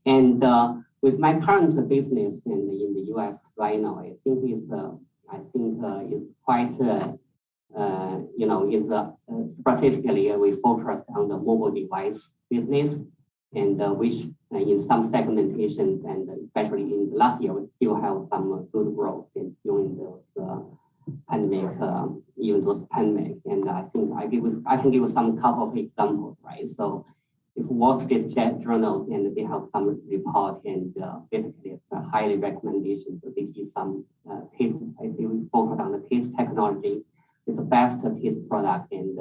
And with my current business in the U.S. right now, I think it's quite specifically we focus on the mobile device business, and which in some segmentations, and especially in the last year, we still have some good growth during those pandemic, even those pandemic. And I think I can give some couple of examples, right? So if Wall Street Journal, and they have some report, and basically it's a highly recommendation to give some taste. If you focus on the taste technology, it's the best taste product, and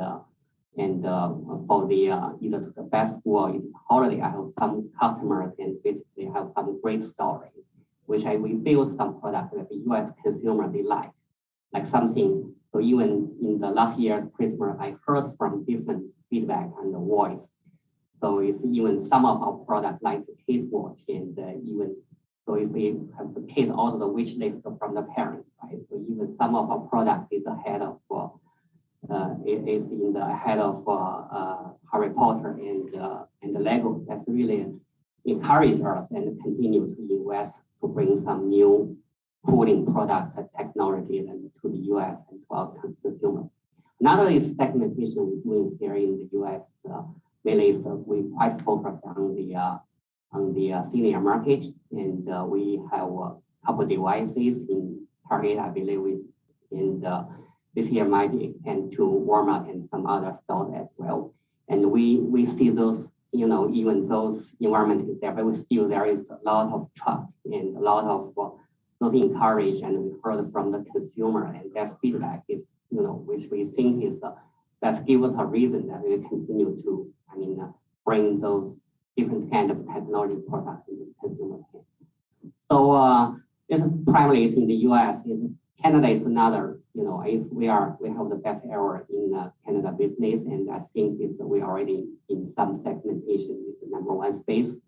for the either to the best school or holiday, I have some customers and basically have some great stories, which we build some product that the U.S. consumer they like something. So even in the last year's Christmas, I heard from different feedback and the voice. So it's even some of our products like the case watch, and even so if we have the case out of the wish list from the parents, right? So even some of our products is ahead of Harry Potter and the Lego. That's really encourage us and continue to invest to bring some new cooling product technology and to the U.S. and to our consumers. Another is segmentation we're doing here in the U.S. Mainly is we quite focused on the senior market, and we have couple devices in Target, I believe, and this year might extend to Walmart and some other stores as well. And we see those, even those environments there, but still there is a lot of trust and a lot of those encouraged, and we heard from the consumer, and that feedback is, which we think is that gives us a reason that we continue to, bring those different kind of technology products into the consumer hands. So it's primarily in the U.S. Canada is another, if we have the best area in Canada business, and I think we already in some segmentation is the #1 space.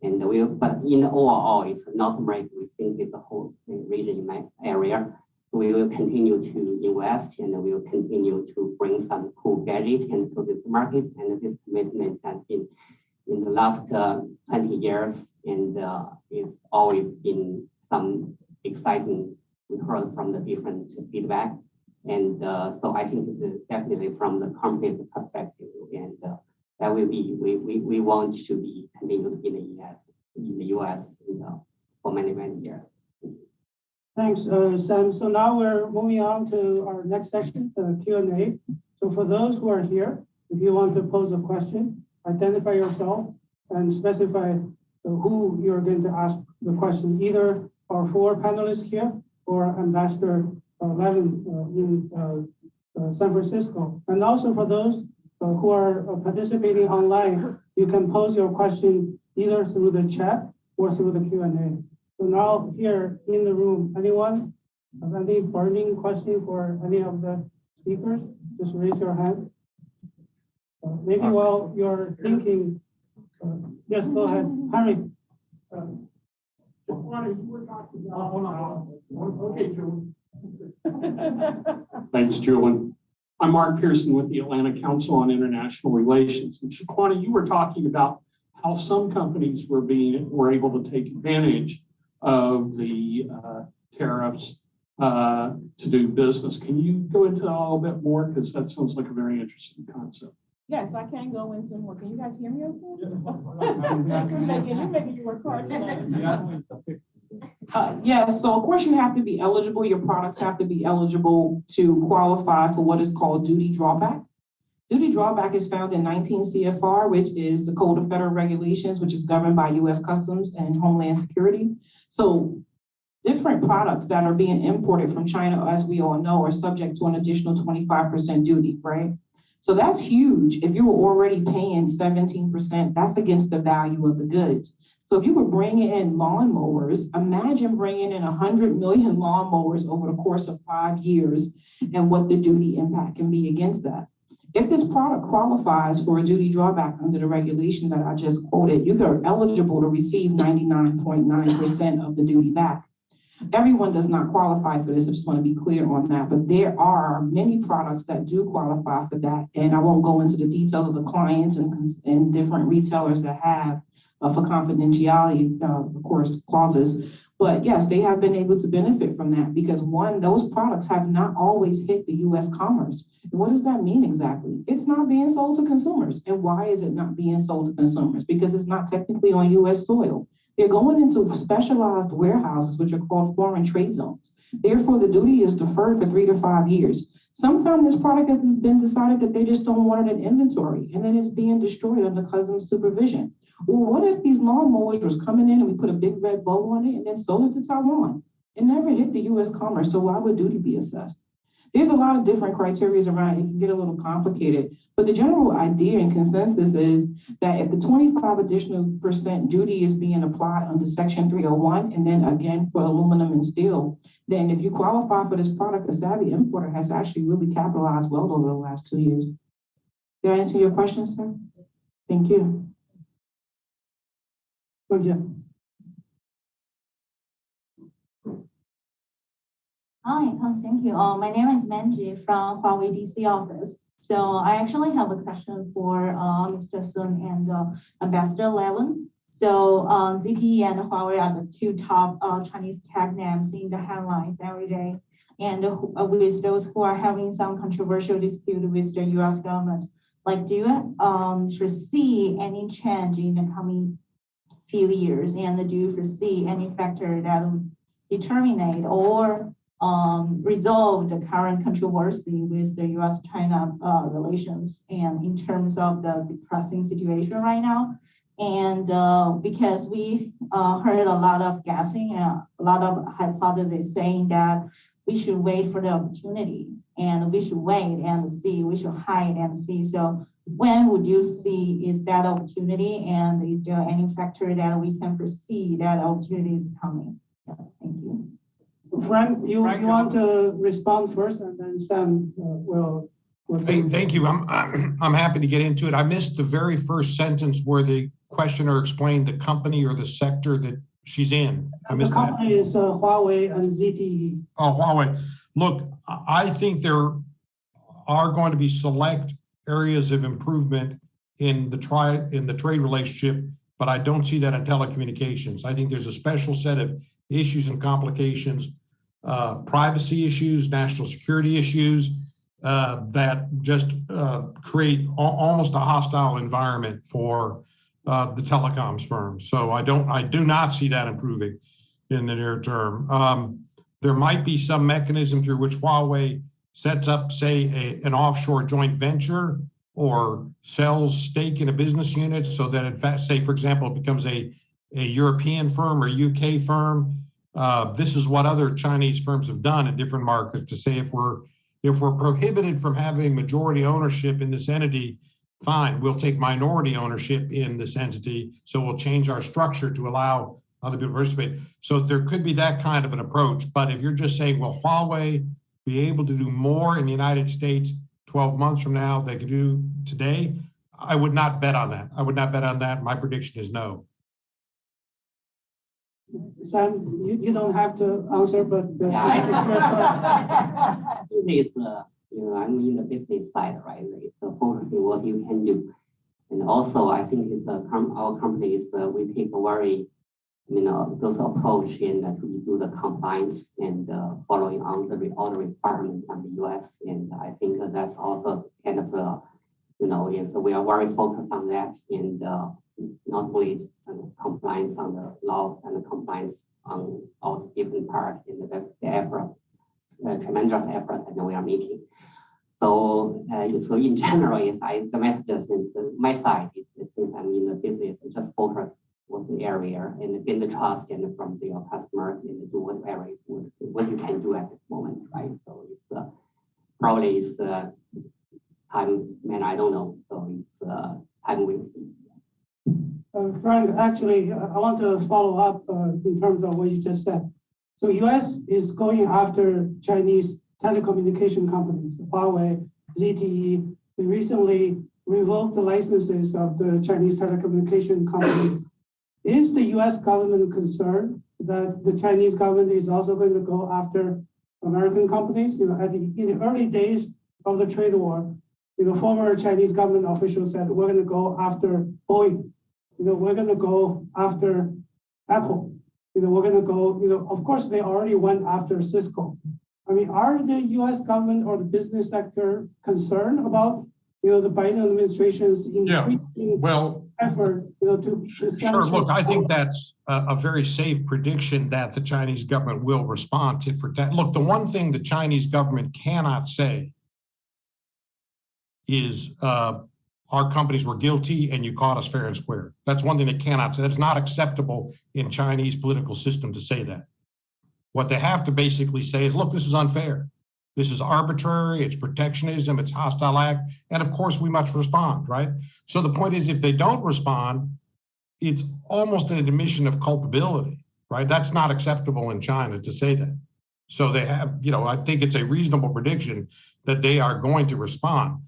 And but in overall, it's North America, we think it's a whole region area. We will continue to invest, and we will continue to bring some cool gadgets into this market. And this commitment has been in the last 20 years, and it's always been some exciting. We heard from the different feedback, and so I think it's definitely from the company's perspective, and that will be we want to be continue to be in the U.S. For many years. Thanks, Sam. So now we're moving on to our next section, the Q&A. So for those who are here, if you want to pose a question, identify yourself and specify who you're going to ask the question, either our 4 panelists here or Ambassador Lavin in San Francisco. And also for those who are participating online, you can pose your question either through the chat or through the Q&A. So now here in the room, anyone have any burning question for any of the speakers? Just raise your hand. Maybe while you're thinking, yes, go ahead, Harry. Thanks, Julian. I'm Mark Pearson with the Atlanta Council on International Relations. And Shaquana, you were talking about how some companies were able to take advantage of the tariffs to do business. Can you go into that a little bit more? Because that sounds like a very interesting concept. Yes, I can go into more. Can you guys hear me okay? You're making you work hard tonight. Yes, so of course you have to be eligible. Your products have to be eligible to qualify for what is called duty drawback. Duty drawback is found in 19 CFR, which is the Code of Federal Regulations, which is governed by U.S. Customs and Homeland Security. So different products that are being imported from China, as we all know, are subject to an additional 25% duty, right? So that's huge. If you were already paying 17%, that's against the value of the goods. So if you were bringing in lawnmowers, imagine bringing in 100 million lawnmowers over the course of 5 years and what the duty impact can be against that. If this product qualifies for a duty drawback under the regulation that I just quoted, you are eligible to receive 99.9% of the duty back. Everyone does not qualify for this. I just want to be clear on that, but there are many products that do qualify for that. And I won't go into the details of the clients and different retailers that have for confidentiality, of course, clauses. But yes, they have been able to benefit from that because one, those products have not always hit the U.S. commerce. And what does that mean exactly? It's not being sold to consumers. And why is it not being sold to consumers? Because it's not technically on U.S. soil. They're going into specialized warehouses, which are called foreign trade zones. Therefore, the duty is deferred for 3 to 5 years. Sometimes this product has been decided that they just don't want it in inventory, and then it's being destroyed under customs supervision. Well, what if these lawnmowers was coming in and we put a big red bow on it and then sold it to Taiwan? It never hit the U.S. commerce, so why would duty be assessed? There's a lot of different criteria around it. It can get a little complicated, but the general idea and consensus is that if the 25% additional duty is being applied under Section 301, and then again for aluminum and steel, then if you qualify for this product, a savvy importer has actually really capitalized well over the last 2 years. Did I answer your question, sir? Thank you. Thank you. Hi, thank you. My name is Manji from Huawei DC office. So I actually have a question for Mr. Sun and Ambassador Lavin. So ZTE and Huawei are the 2 top Chinese tech names in the headlines every day. And with those who are having some controversial dispute with the U.S. government, like do you foresee any change in the coming few years? And do you foresee any factor that determine or resolve the current controversy with the U.S.-China relations, and in terms of the depressing situation right now. And because we heard a lot of guessing, a lot of hypotheses saying that we should wait for the opportunity, and we should wait and see, we should hide and see. So when would you see is that opportunity, and is there any factor that we can foresee that opportunity is coming? Yeah, thank you. Frank, you want to respond first, and then Sam will. Thank you. I'm happy to get into it. I missed the very first sentence where the questioner explained the company or the sector that she's in. I missed that. The company is Huawei and ZTE. Oh, Huawei. Look, I think there are going to be select areas of improvement in the trade relationship, but I don't see that in telecommunications. I think there's a special set of issues and complications, privacy issues, national security issues, that just create almost a hostile environment for the telecoms firms. So I do not see that improving in the near term. There might be some mechanism through which Huawei sets up, say, an offshore joint venture or sells stake in a business unit so that, in fact, say, for example, it becomes a European firm or UK firm. This is what other Chinese firms have done in different markets to say, if we're prohibited from having majority ownership in this entity, fine, we'll take minority ownership in this entity. So we'll change our structure to allow other people to participate. So there could be that kind of an approach. But if you're just saying, will Huawei be able to do more in the United States 12 months from now than they can do today? I would not bet on that. I would not bet on that. My prediction is no. Sam, you don't have to answer, but I'm in the business side, right? It's focusing what you can do, and also I think it's our company is we take a very those approach and to do the compliance and following on all the requirements from the U.S. And I think that's also kind of so we are very focused on that, and not only compliance on the law and the compliance on all different parts, and that's the effort, tremendous effort that we are making. So, so in general, the message is my side is since I'm in the business, just focus on the area and gain the trust and from your customers and do whatever what you can do at this moment, right? So it's probably it's time, man, I don't know. So it's time will see. Frank, actually, I want to follow up in terms of what you just said. So U.S. is going after Chinese telecommunication companies, Huawei, ZTE. They recently revoked the licenses of the Chinese telecommunication company. Is the U.S. government concerned that the Chinese government is also going to go after American companies? In the early days of the trade war, former Chinese government officials said, we're going to go after Boeing. We're going to go after Apple. We're going to go, of course, they already went after Cisco. I mean, are the U.S. government or the business sector concerned about, the Biden administration's increasing effort, to Sure, look, I think that's a very safe prediction that the Chinese government will respond to for that. Look, the one thing the Chinese government cannot say is our companies were guilty and you caught us fair and square. That's one thing they cannot say. That's not acceptable in Chinese political system to say that. What they have to basically say is, look, this is unfair. This is arbitrary, it's protectionism, it's hostile act, and of course we must respond, right? So the point is, if they don't respond, it's almost an admission of culpability, right? That's not acceptable in China to say that. So they have, I think it's a reasonable prediction that they are going to respond.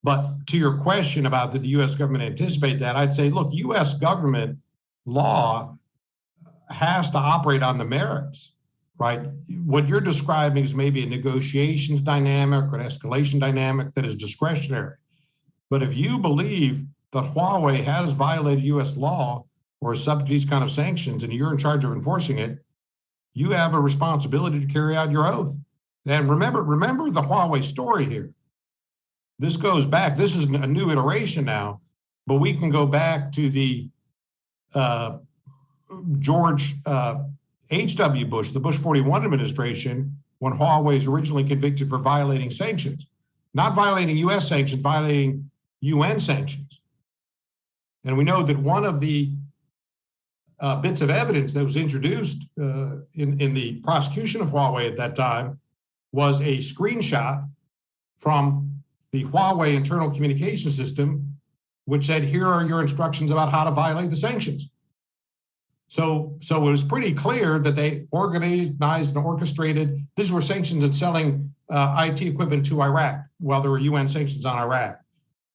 But to your question about did the US government anticipate that, I'd say, look, US government law has to operate on the merits, right? What you're describing is maybe a negotiations dynamic or an escalation dynamic that is discretionary. But if you believe that Huawei has violated US law or subject to these kind of sanctions and you're in charge of enforcing it, you have a responsibility to carry out your oath. And remember the Huawei story here. This goes back, this is a new iteration now, but we can go back to the George H.W. Bush, the Bush 41 administration, when Huawei is originally convicted for violating sanctions, not violating US sanctions, violating UN sanctions. And we know that one of the bits of evidence that was introduced in the prosecution of Huawei at that time was a screenshot from the Huawei internal communication system, which said, here are your instructions about how to violate the sanctions. So it was pretty clear that they organized and orchestrated. These were sanctions and selling IT equipment to Iraq while there were UN sanctions on Iraq,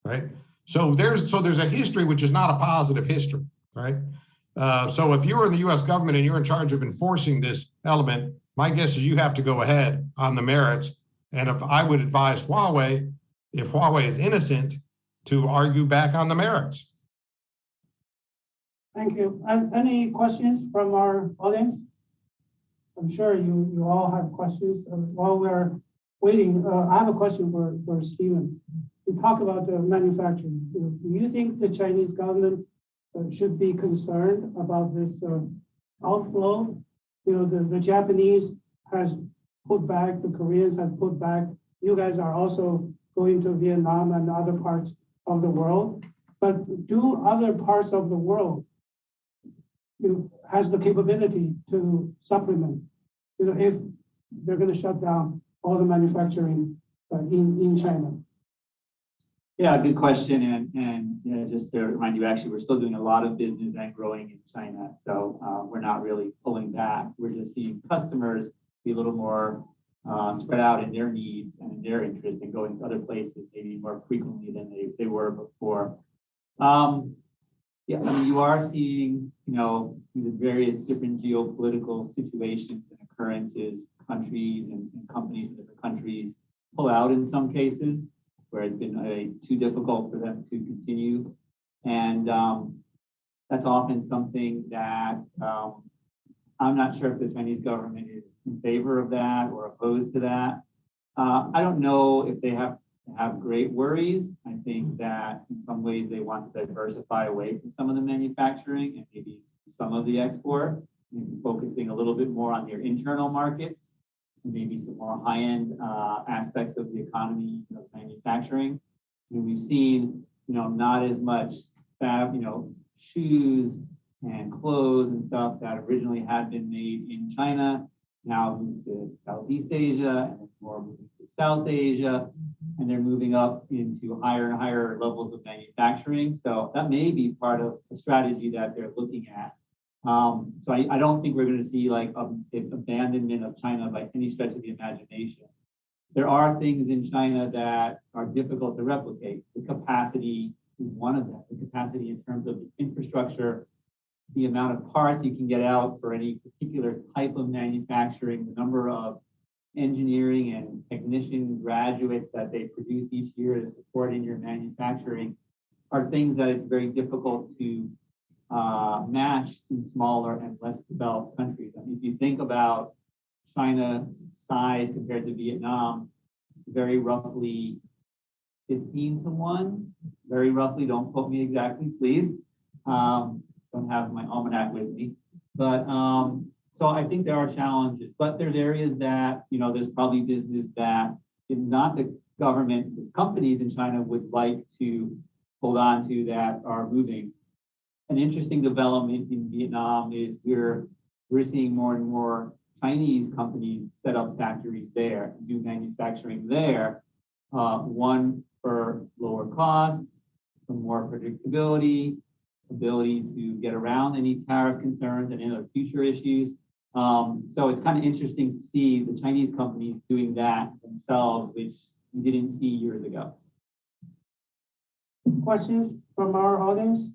right? So there's a history which is not a positive history, right? So if you're in the US government and you're in charge of enforcing this element, my guess is you have to go ahead on the merits. And if I would advise Huawei, if Huawei is innocent, to argue back on the merits. Thank you. Any questions from our audience? I'm sure you all have questions. While we're waiting, I have a question for Stephen. You talk about the manufacturing. Do you think the Chinese government should be concerned about this outflow? The Japanese has put back, the Koreans have put back. You guys are also going to Vietnam and other parts of the world. But do other parts of the world has the capability to supplement, if they're going to shut down all the manufacturing in China? Yeah, good question. And just to remind you, actually, we're still doing a lot of business and growing in China. So we're not really pulling back. We're just seeing customers be a little more spread out in their needs and in their interest in going to other places maybe more frequently than they were before. Yeah, I mean, you are seeing, the various different geopolitical situations and occurrences, countries and companies in different countries pull out in some cases where it's been too difficult for them to continue. And that's often something that I'm not sure if the Chinese government is in favor of that or opposed to that. I don't know if they have great worries. I think that in some ways they want to diversify away from some of the manufacturing and maybe some of the export, maybe focusing a little bit more on their internal markets and maybe some more high-end aspects of the economy of manufacturing. And we've seen, not as much shoes and clothes and stuff that originally had been made in China now moved to Southeast Asia and more moving to South Asia, and they're moving up into higher and higher levels of manufacturing. So that may be part of the strategy that they're looking at. So I don't think we're going to see like an abandonment of China by any stretch of the imagination. There are things in China that are difficult to replicate. The capacity is one of them. The capacity in terms of the infrastructure, the amount of parts you can get out for any particular type of manufacturing, the number of engineering and technician graduates that they produce each year to support in your manufacturing are things that it's very difficult to match in smaller and less developed countries. I mean, if you think about China's size compared to Vietnam, very roughly 15-to-1, very roughly, don't quote me exactly, please. Don't have my almanac with me, but so I think there are challenges, but there's areas that, there's probably business that if not the government, the companies in China would like to hold on to that are moving. An interesting development in Vietnam is we're seeing more and more Chinese companies set up factories there, do manufacturing there, one for lower costs, for more predictability, ability to get around any tariff concerns and any other future issues. So it's kind of interesting to see the Chinese companies doing that themselves, which we didn't see years ago. Questions from our audience?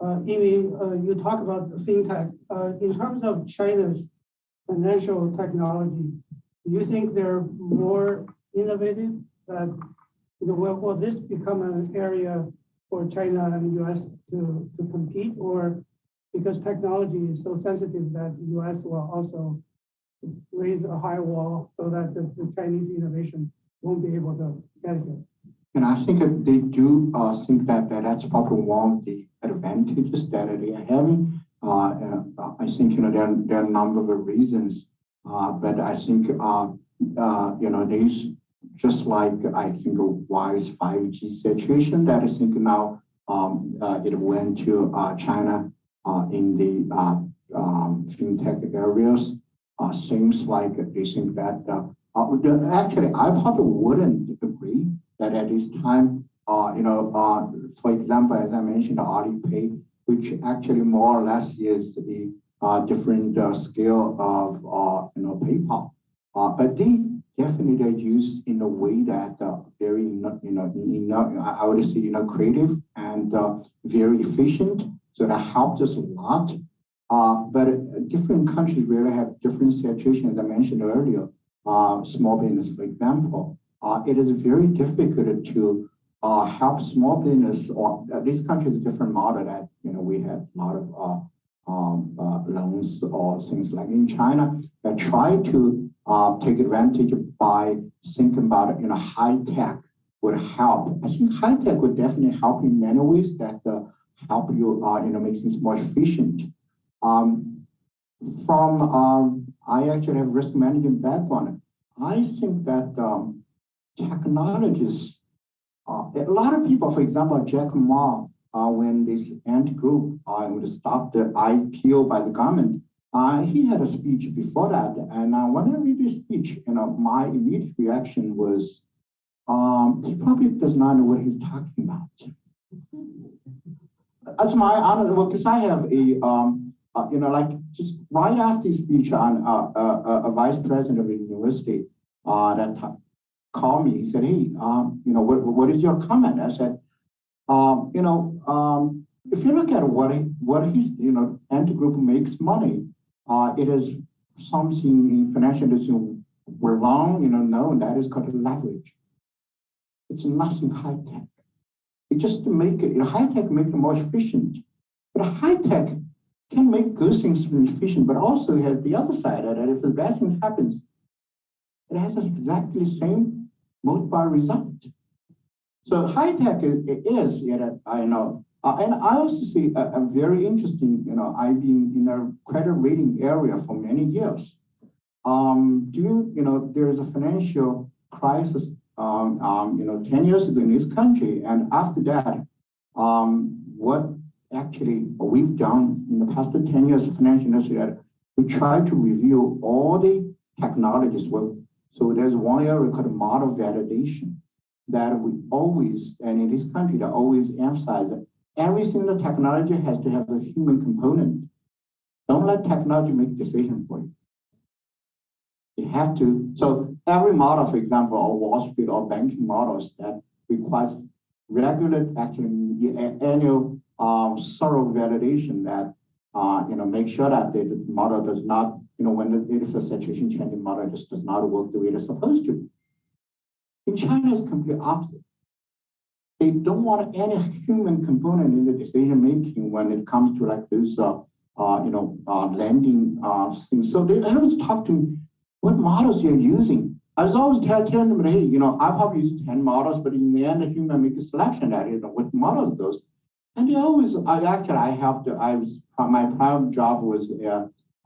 Yimin, you talk about Fintech. In terms of China's financial technology, do you think they're more innovative? Will this become an area for China and the US to compete, or because technology is so sensitive that the US will also raise a high wall so that the Chinese innovation won't be able to get here? And I think that they do think that that's probably one of the advantages that they are having. I think there are a number of reasons, but I think these, just like I think WISE 5G situation that I think now it went to China in the fintech areas. Seems like they think that actually I probably wouldn't agree that at this time, for example, as I mentioned, Alipay, which actually more or less is the different scale of PayPal, but they definitely are used in a way that very I would say creative and very efficient. So that helped us a lot. But different countries really have different situations. As I mentioned earlier, small business, for example, it is very difficult to help small business, or these countries a different model that we have a lot of loans or things like in China that try to take advantage by thinking about high tech would help. I think high tech would definitely help in many ways that help you make things more efficient. I actually have risk management background. I think that technologies, a lot of people, for example, Jack Ma, when this anti-group would stop the IPO by the government, he had a speech before that. And when I read this speech, my immediate reaction was, he probably does not know what he's talking about. That's my honor, because I have a, just right after the speech on a vice president of a university that called me, he said, hey, what is your comment? I said, if you look at what his, anti-group makes money, it is something in financial industry we're long, known that is called leverage. It's nothing high tech. It just to make it, high tech make it more efficient. But high tech can make good things efficient, but also has the other side of it. If the bad things happens, it has exactly the same multiplier result. So high tech is I know. And I also see a very interesting, I've been in a credit rating area for many years. There's a financial crisis, 10 years ago in this country. And after that, what actually we've done in the past 10 years of financial industry, we try to review all the technologies. So there's one area called model validation that we always, and in this country, they always emphasize that every single technology has to have a human component. Don't let technology make decisions for you. You have to, so every model, for example, or Wall Street or banking models that requires regular, actually annual thorough validation that, make sure that the model does not, if the situation changes, model just does not work the way it's supposed to. In China, it's completely opposite. They don't want any human component in the decision making when it comes to like this, lending things. So they always talk to me, what models you're using. I was always telling them, hey, I probably use 10 models, but in the end, the human make a selection that what models those. And they always, my prime job was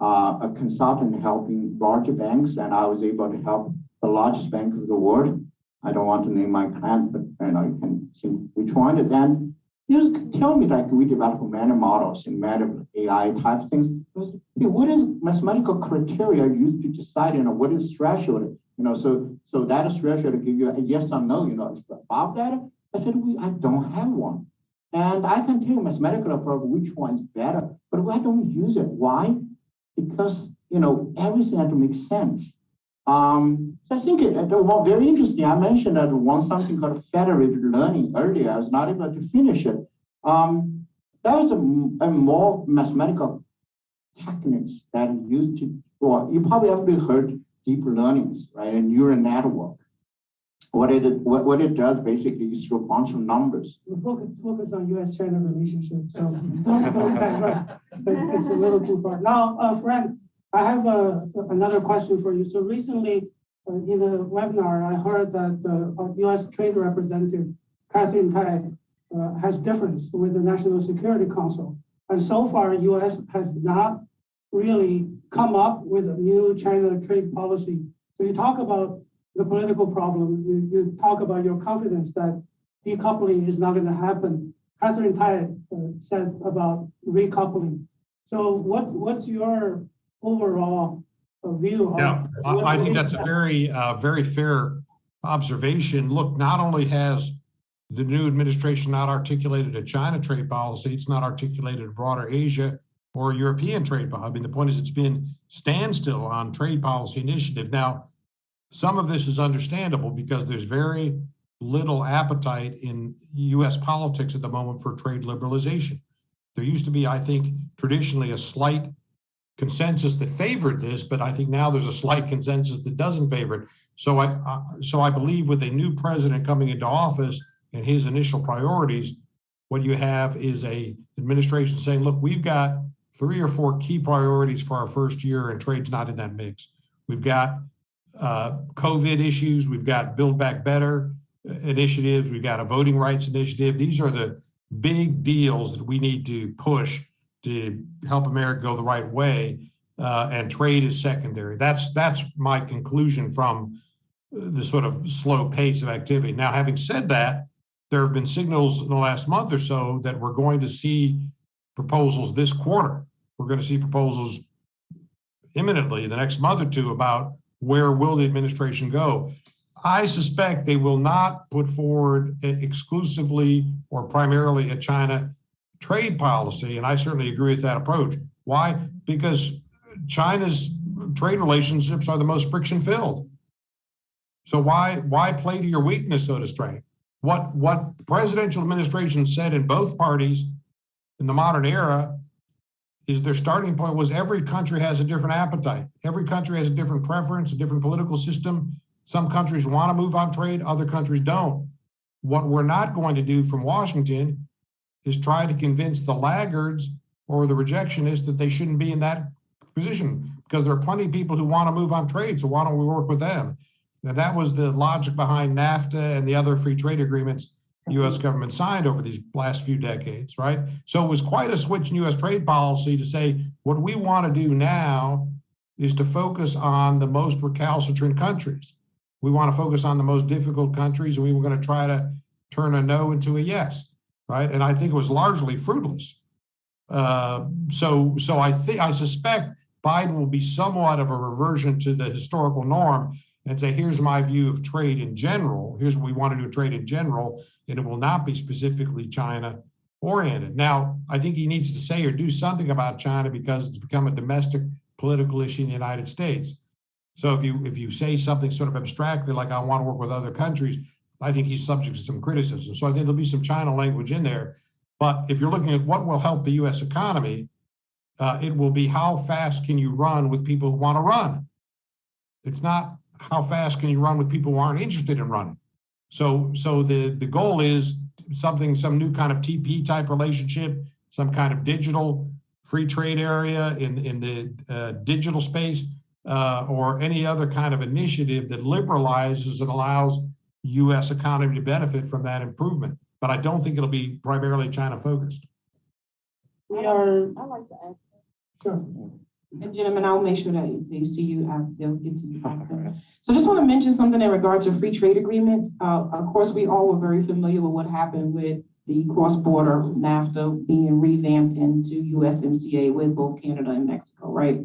a consultant helping larger banks, and I was able to help the largest bank of the world. I don't want to name my client, but you can see which one. And then you tell me like we develop many models and many AI type things. Hey, what is mathematical criteria used to decide, what is threshold? So that is threshold to give you a yes or no, about that. I said, I don't have one. And I can tell you mathematical approach which one is better, but I don't use it. Why? Because, everything has to make sense. So I think was very interesting. I mentioned that something called federated learning earlier. I was not able to finish it. That was a more mathematical techniques that used to, or you probably have heard deep learnings, right? A neural network. What it does basically is through a bunch of numbers. Focus on U.S.-China relationship. So don't divert. It's a little too far. Now, Frank, I have another question for you. So recently in the webinar, I heard that the U.S. Trade Representative Catherine Tai has difference with the National Security Council. And so far, U.S. has not really come up with a new China trade policy. So you talk about the political problem, you talk about your confidence that decoupling is not going to happen. Catherine Tai said about recoupling. So what's your overall view? Yeah, I think that's a very fair observation. Look, not only has the new administration not articulated a China trade policy, it's not articulated a broader Asia or European trade policy. I mean, the point is it's been standstill on trade policy initiative. Now, some of this is understandable because there's very little appetite in US politics at the moment for trade liberalization. There used to be, I think, traditionally a slight consensus that favored this, but I think now there's a slight consensus that doesn't favor it. So I believe with a new president coming into office and his initial priorities, what you have is a administration saying, look, we've got 3 or 4 key priorities for our first year, and trade's not in that mix. We've got COVID issues, we've got Build Back Better initiatives, we've got a voting rights initiative. These are the big deals that we need to push to help America go the right way, and trade is secondary. That's my conclusion from the sort of slow pace of activity. Now, having said that, there have been signals in the last month or so that we're going to see proposals this quarter. We're going to see proposals imminently, the next month or two, about where will the administration go. I suspect they will not put forward exclusively or primarily a China trade policy, and I certainly agree with that approach. Why? Because China's trade relationships are the most friction-filled. So why play to your weakness, so to speak? What presidential administrations said in both parties in the modern era is their starting point was every country has a different appetite. Every country has a different preference, a different political system. Some countries want to move on trade, other countries don't. What we're not going to do from Washington is try to convince the laggards or the rejectionists that they shouldn't be in that position, because there are plenty of people who want to move on trade, so why don't we work with them? And that was the logic behind NAFTA and the other free trade agreements the U.S. government signed over these last few decades, right? So it was quite a switch in U.S. trade policy to say, what we want to do now is to focus on the most recalcitrant countries. We want to focus on the most difficult countries, and we were going to try to turn a no into a yes, right? And I think it was largely fruitless. So I suspect Biden will be somewhat of a reversion to the historical norm and say, here's my view of trade in general. Here's what we want to do with trade in general, and it will not be specifically China oriented. Now, I think he needs to say or do something about China because it's become a domestic political issue in the United States. So if you say something sort of abstractly like I want to work with other countries, I think he's subject to some criticism. So I think there'll be some China language in there. But if you're looking at what will help the U.S. economy, it will be how fast can you run with people who want to run. It's not how fast can you run with people who aren't interested in running. So the goal is some new kind of TP type relationship, some kind of digital free trade area in the digital space, or any other kind of initiative that liberalizes and allows U.S. economy to benefit from that improvement. But I don't think it'll be primarily China focused. We are. I'd like to ask. Sure. And gentlemen, I'll make sure that they see you after, they'll get to you after. So just want to mention something in regard to free trade agreements. Of course, we all were very familiar with what happened with the cross-border NAFTA being revamped into USMCA with both Canada and Mexico, right?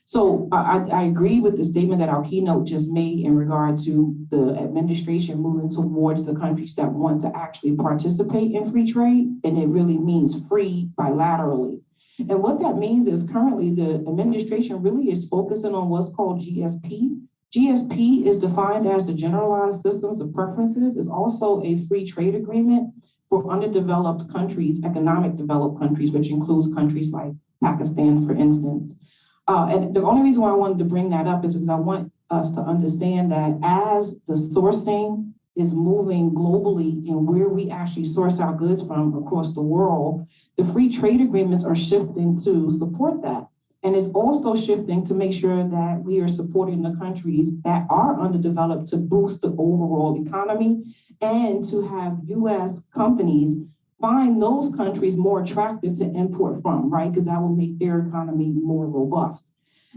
So I agree with the statement that our keynote just made in regard to the administration moving towards the countries that want to actually participate in free trade, and it really means free bilaterally. And what that means is currently the administration really is focusing on what's called GSP. GSP is defined as the Generalized Systems of Preferences. It's also a free trade agreement for underdeveloped countries, economic developed countries, which includes countries like Pakistan, for instance. And the only reason why I wanted to bring that up is because I want us to understand that as the sourcing is moving globally and where we actually source our goods from across the world, the free trade agreements are shifting to support that. And it's also shifting to make sure that we are supporting the countries that are underdeveloped to boost the overall economy and to have U.S. companies find those countries more attractive to import from, right? Because that will make their economy more robust.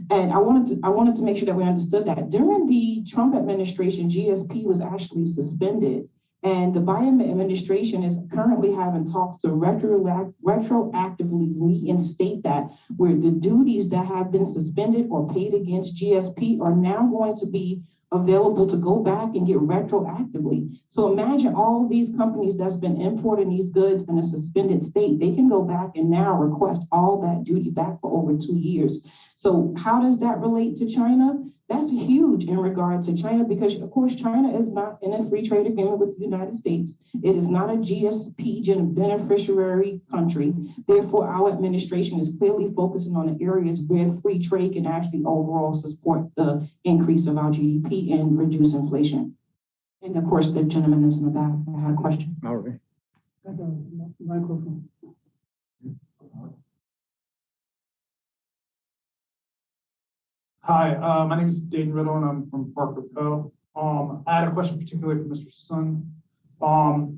And I wanted to make sure that we understood that during the Trump administration, GSP was actually suspended. And the Biden administration is currently having talks to retroactively reinstate that, where the duties that have been suspended or paid against GSP are now going to be available to go back and get retroactively. So imagine all these companies that's been importing these goods in a suspended state, they can go back and now request all that duty back for over 2 years. So how does that relate to China? That's huge in regard to China, because of course, China is not in a free trade agreement with the United States. It is not a GSP beneficiary country. Therefore, our administration is clearly focusing on the areas where free trade can actually overall support the increase of our GDP and reduce inflation. And of course, the gentleman is in the back. I had a question. All right. Microphone. Hi, my name is Dane Riddle, and I'm from Parker Poe. I had a question particularly for Mr. Sun.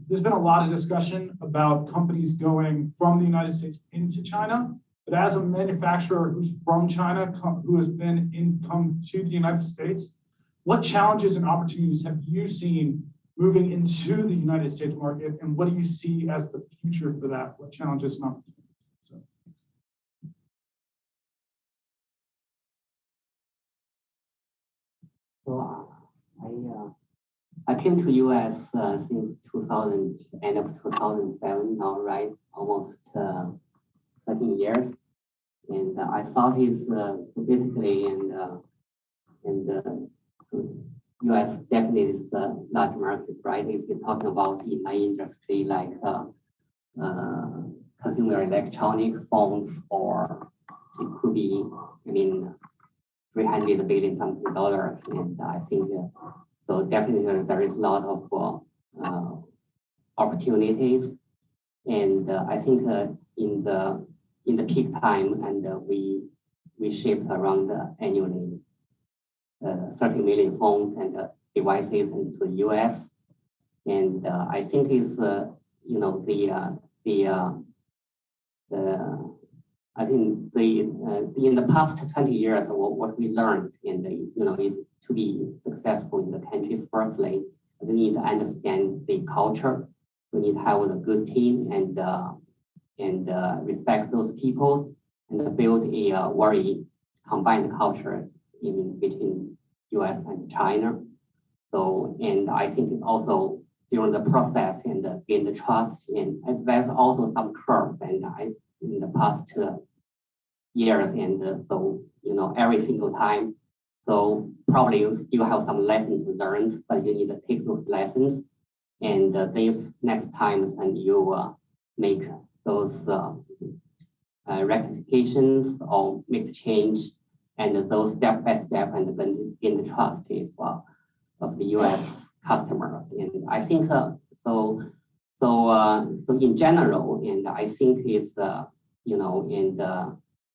There's been a lot of discussion about companies going from the United States into China, but as a manufacturer who's from China, who has been come to the United States, what challenges and opportunities have you seen moving into the United States market, and what do you see as the future for that? What challenges and opportunities? So I came to US since 2000, end of 2007 now, right? Almost 13 years. And I thought it's basically, US definitely is a large market, right? If you're talking about in my industry, like consumer electronic phones, or it could be, I mean, $300 billion something dollars, and I think so definitely there is a lot of opportunities, and I think in the peak time, and we shipped around annually 30 million phones and devices into the U.S., and I think it's I think in the past 20 years, what we learned, and is to be successful in the country, firstly, we need to understand the culture. We need to have a good team and respect those people, and build a very combined culture between US and China. So, and I think also during the process and gain the trust, and there's also some curve, and in the past years, and so every single time. So probably you still have some lessons learned, but you need to take those lessons, and this next time, and you make those rectifications or make change, and those step by step, and then gain the trust of the U.S. customer. And I think so in general, and I think it's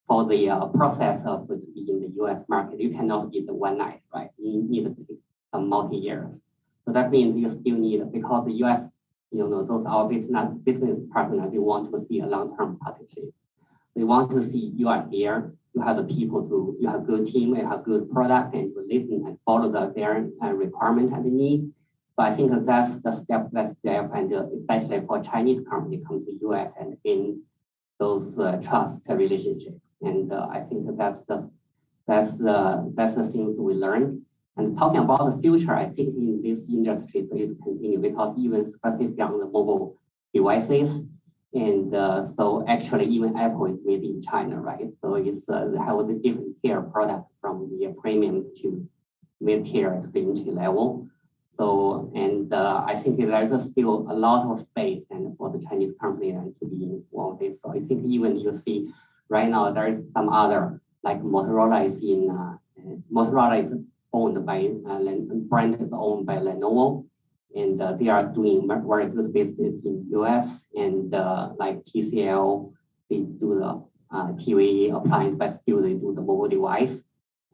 for the process of in the U.S. market, you cannot be the one night, right? You need to take some multi-years. So that means you still need, because the U.S., those our business partners, they want to see a long-term partnership. They want to see you are here, you have the people you have good team, you have good product, and you listen and follow their requirement and need. So I think that's the step by step, and especially for Chinese company come to U.S. and gain those trust relationships. And I think that's the things we learned. And talking about the future, I think in this industry it will continue, because even specifically on the mobile devices, and so actually even Apple is made in China, right? So it's they have a different tier product from the premium to mid-tier to the entry level. So, and I think there's still a lot of space and for the Chinese company to be involved in. So I think even you see right now there is some other, like Motorola is owned by brand is owned by Lenovo, and they are doing very good business in US, and like TCL, they do the TV appliance, but still they do the mobile device.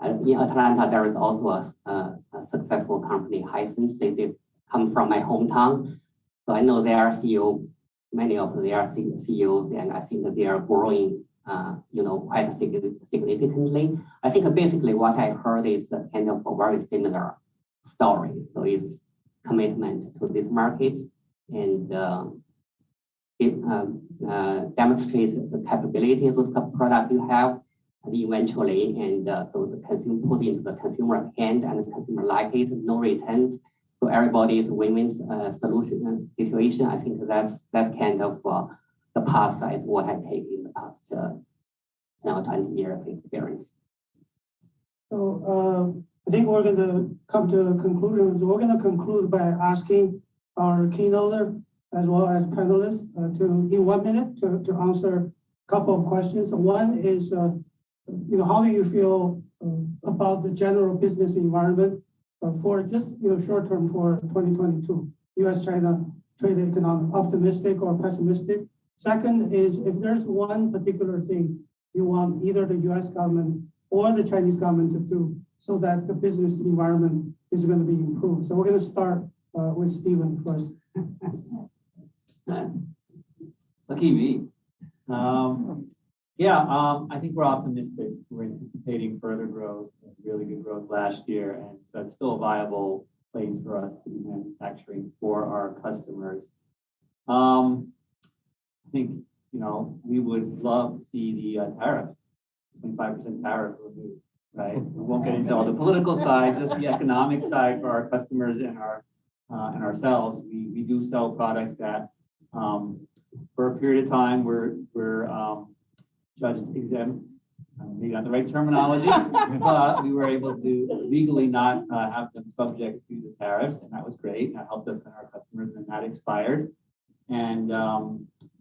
In Atlanta, there is also a successful company, Hisense. They come from my hometown, so I know their CEO many of their CEOs, and I think that they are growing, quite significantly. I think basically what I heard is kind of a very similar story. So it's commitment to this market, and it demonstrates the capability of the product you have, and eventually, and so the consumer put into the consumer hand, and the consumer like it, no returns. So everybody's win-win solution situation. I think that's kind of the path side what I take in the past 20 years experience. So I think we're going to come to a conclusion. We're going to conclude by asking our keynoter as well as panelists in 1 minute to answer a couple of questions. One is, how do you feel about the general business environment for just short term for 2022, U.S.-China trade economic, optimistic or pessimistic? Second is, if there's one particular thing you want either the U.S. government or the Chinese government to do so that the business environment is going to be improved. So we're going to start with Stephen first. Lucky me. I think we're optimistic. We're anticipating further growth, really good growth last year, and so it's still a viable place for us to be manufacturing for our customers. I think, we would love to see the tariff, 25% tariff removed, right? We won't get into all the political side, just the economic side for our customers and and ourselves. We do sell products that, for a period of time, we're judged exempt, maybe not the right terminology, but we were able to legally not have them subject to the tariffs, and that was great. That helped us and our customers, and that expired. And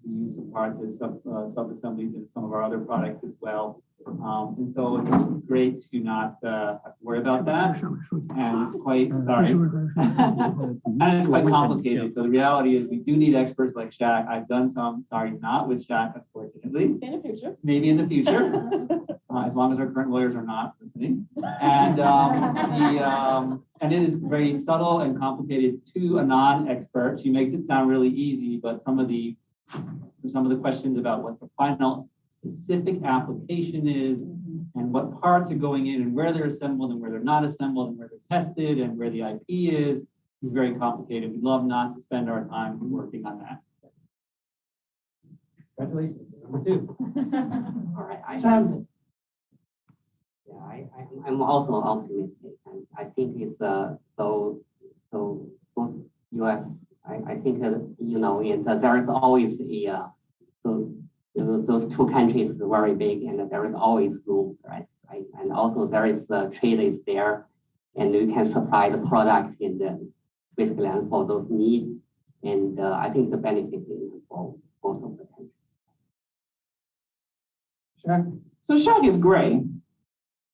we use some parts as sub-assemblies in some of our other products as well. And so it's great to not have to worry about that. And it's quite, and it's quite complicated. So the reality is we do need experts like Shaq. I've done some, not with Shaq, unfortunately. In the future. Maybe in the future, as long as our current lawyers are not listening. And and it is very subtle and complicated to a non-expert. She makes it sound really easy, but some of the questions about what the final specific application is and what parts are going in and where they're assembled and where they're not assembled and where they're tested and where the IP is very complicated. We'd love not to spend our time working on that. Congratulations, number 2. All right. Sam. I'm also optimistic, and I think it's so both U.S. I think there is always those two countries are very big, and there is always room, right? And also there is trade is there, and we can supply the product in the basically for those needs, and I think the benefit is for both of the countries. Shaq. So Shaq is gray.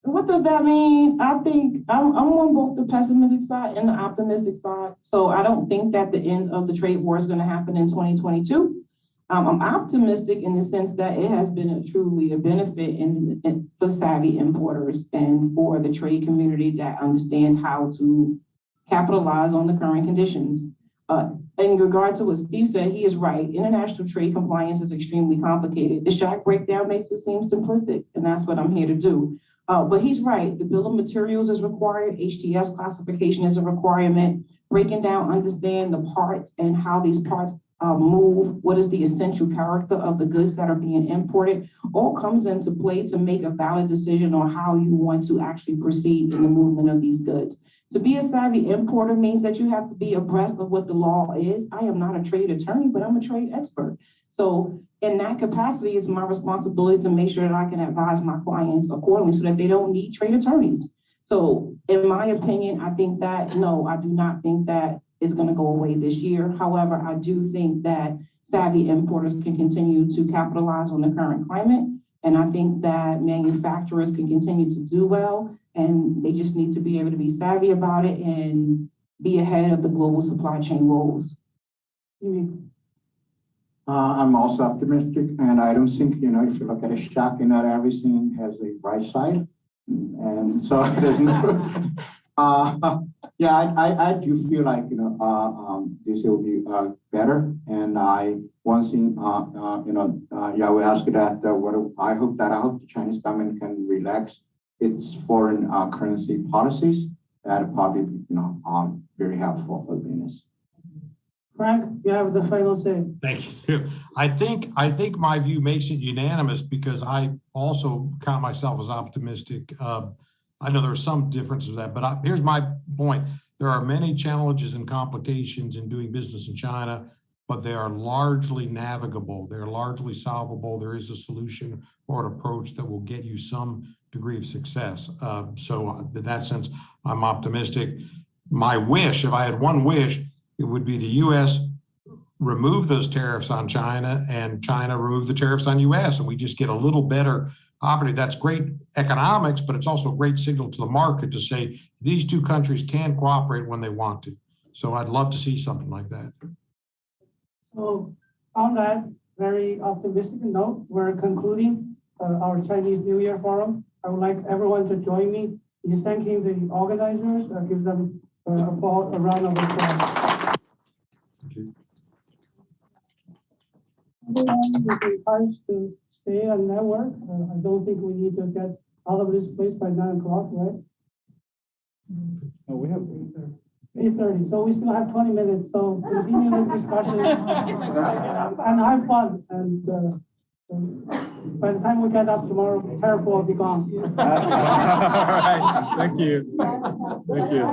What does that mean? I think I'm on both the pessimistic side and the optimistic side. So I don't think that the end of the trade war is going to happen in 2022. I'm optimistic in the sense that it has been truly a benefit for savvy importers and for the trade community that understands how to capitalize on the current conditions. In regard to what Steve said, he is right. International trade compliance is extremely complicated. The Shaq breakdown makes it seem simplistic, and that's what I'm here to do. But he's right. The bill of materials is required. HTS classification is a requirement. Breaking down, understand the parts and how these parts move, what is the essential character of the goods that are being imported, all comes into play to make a valid decision on how you want to actually proceed in the movement of these goods. To be a savvy importer means that you have to be abreast of what the law is. I am not a trade attorney, but I'm a trade expert. So in that capacity, it's my responsibility to make sure that I can advise my clients accordingly so that they don't need trade attorneys. So in my opinion, I think that, no, I do not think that it's going to go away this year. However, I do think that savvy importers can continue to capitalize on the current climate. And I think that manufacturers can continue to do well, and they just need to be able to be savvy about it and be ahead of the global supply chain woes. Yimin. I'm also optimistic, and I don't think, if you look at a Shaq, everything has a bright side. And so it is no, Yeah, I do feel like, this will be better. And one thing, Yawei asked that, I hope the Chinese government can relax its foreign currency policies. That probably, very helpful for business. Frank, you have the final say. Thank you. I think my view makes it unanimous because I also count myself as optimistic. I know there are some differences of that, but here's my point. There are many challenges and complications in doing business in China, but they are largely navigable. They're largely solvable. There is a solution or an approach that will get you some degree of success. So in that sense, I'm optimistic. My wish, if I had one wish, it would be the U.S. remove those tariffs on China and China remove the tariffs on U.S. and we just get a little better operating. That's great economics, but it's also a great signal to the market to say these two countries can cooperate when they want to. So I'd love to see something like that. So on that very optimistic note, we're concluding our Chinese New Year Forum. I would like everyone to join me in thanking the organizers. Give them a round of applause. Thank you. Everyone is encouraged to stay and network. I don't think we need to get out of this place by 9 o'clock, right? No, we have 8:30. So we still have 20 minutes. So continue the discussion and have fun. And by the time we get up tomorrow, Terra will be gone. All right. Thank you. Thank you.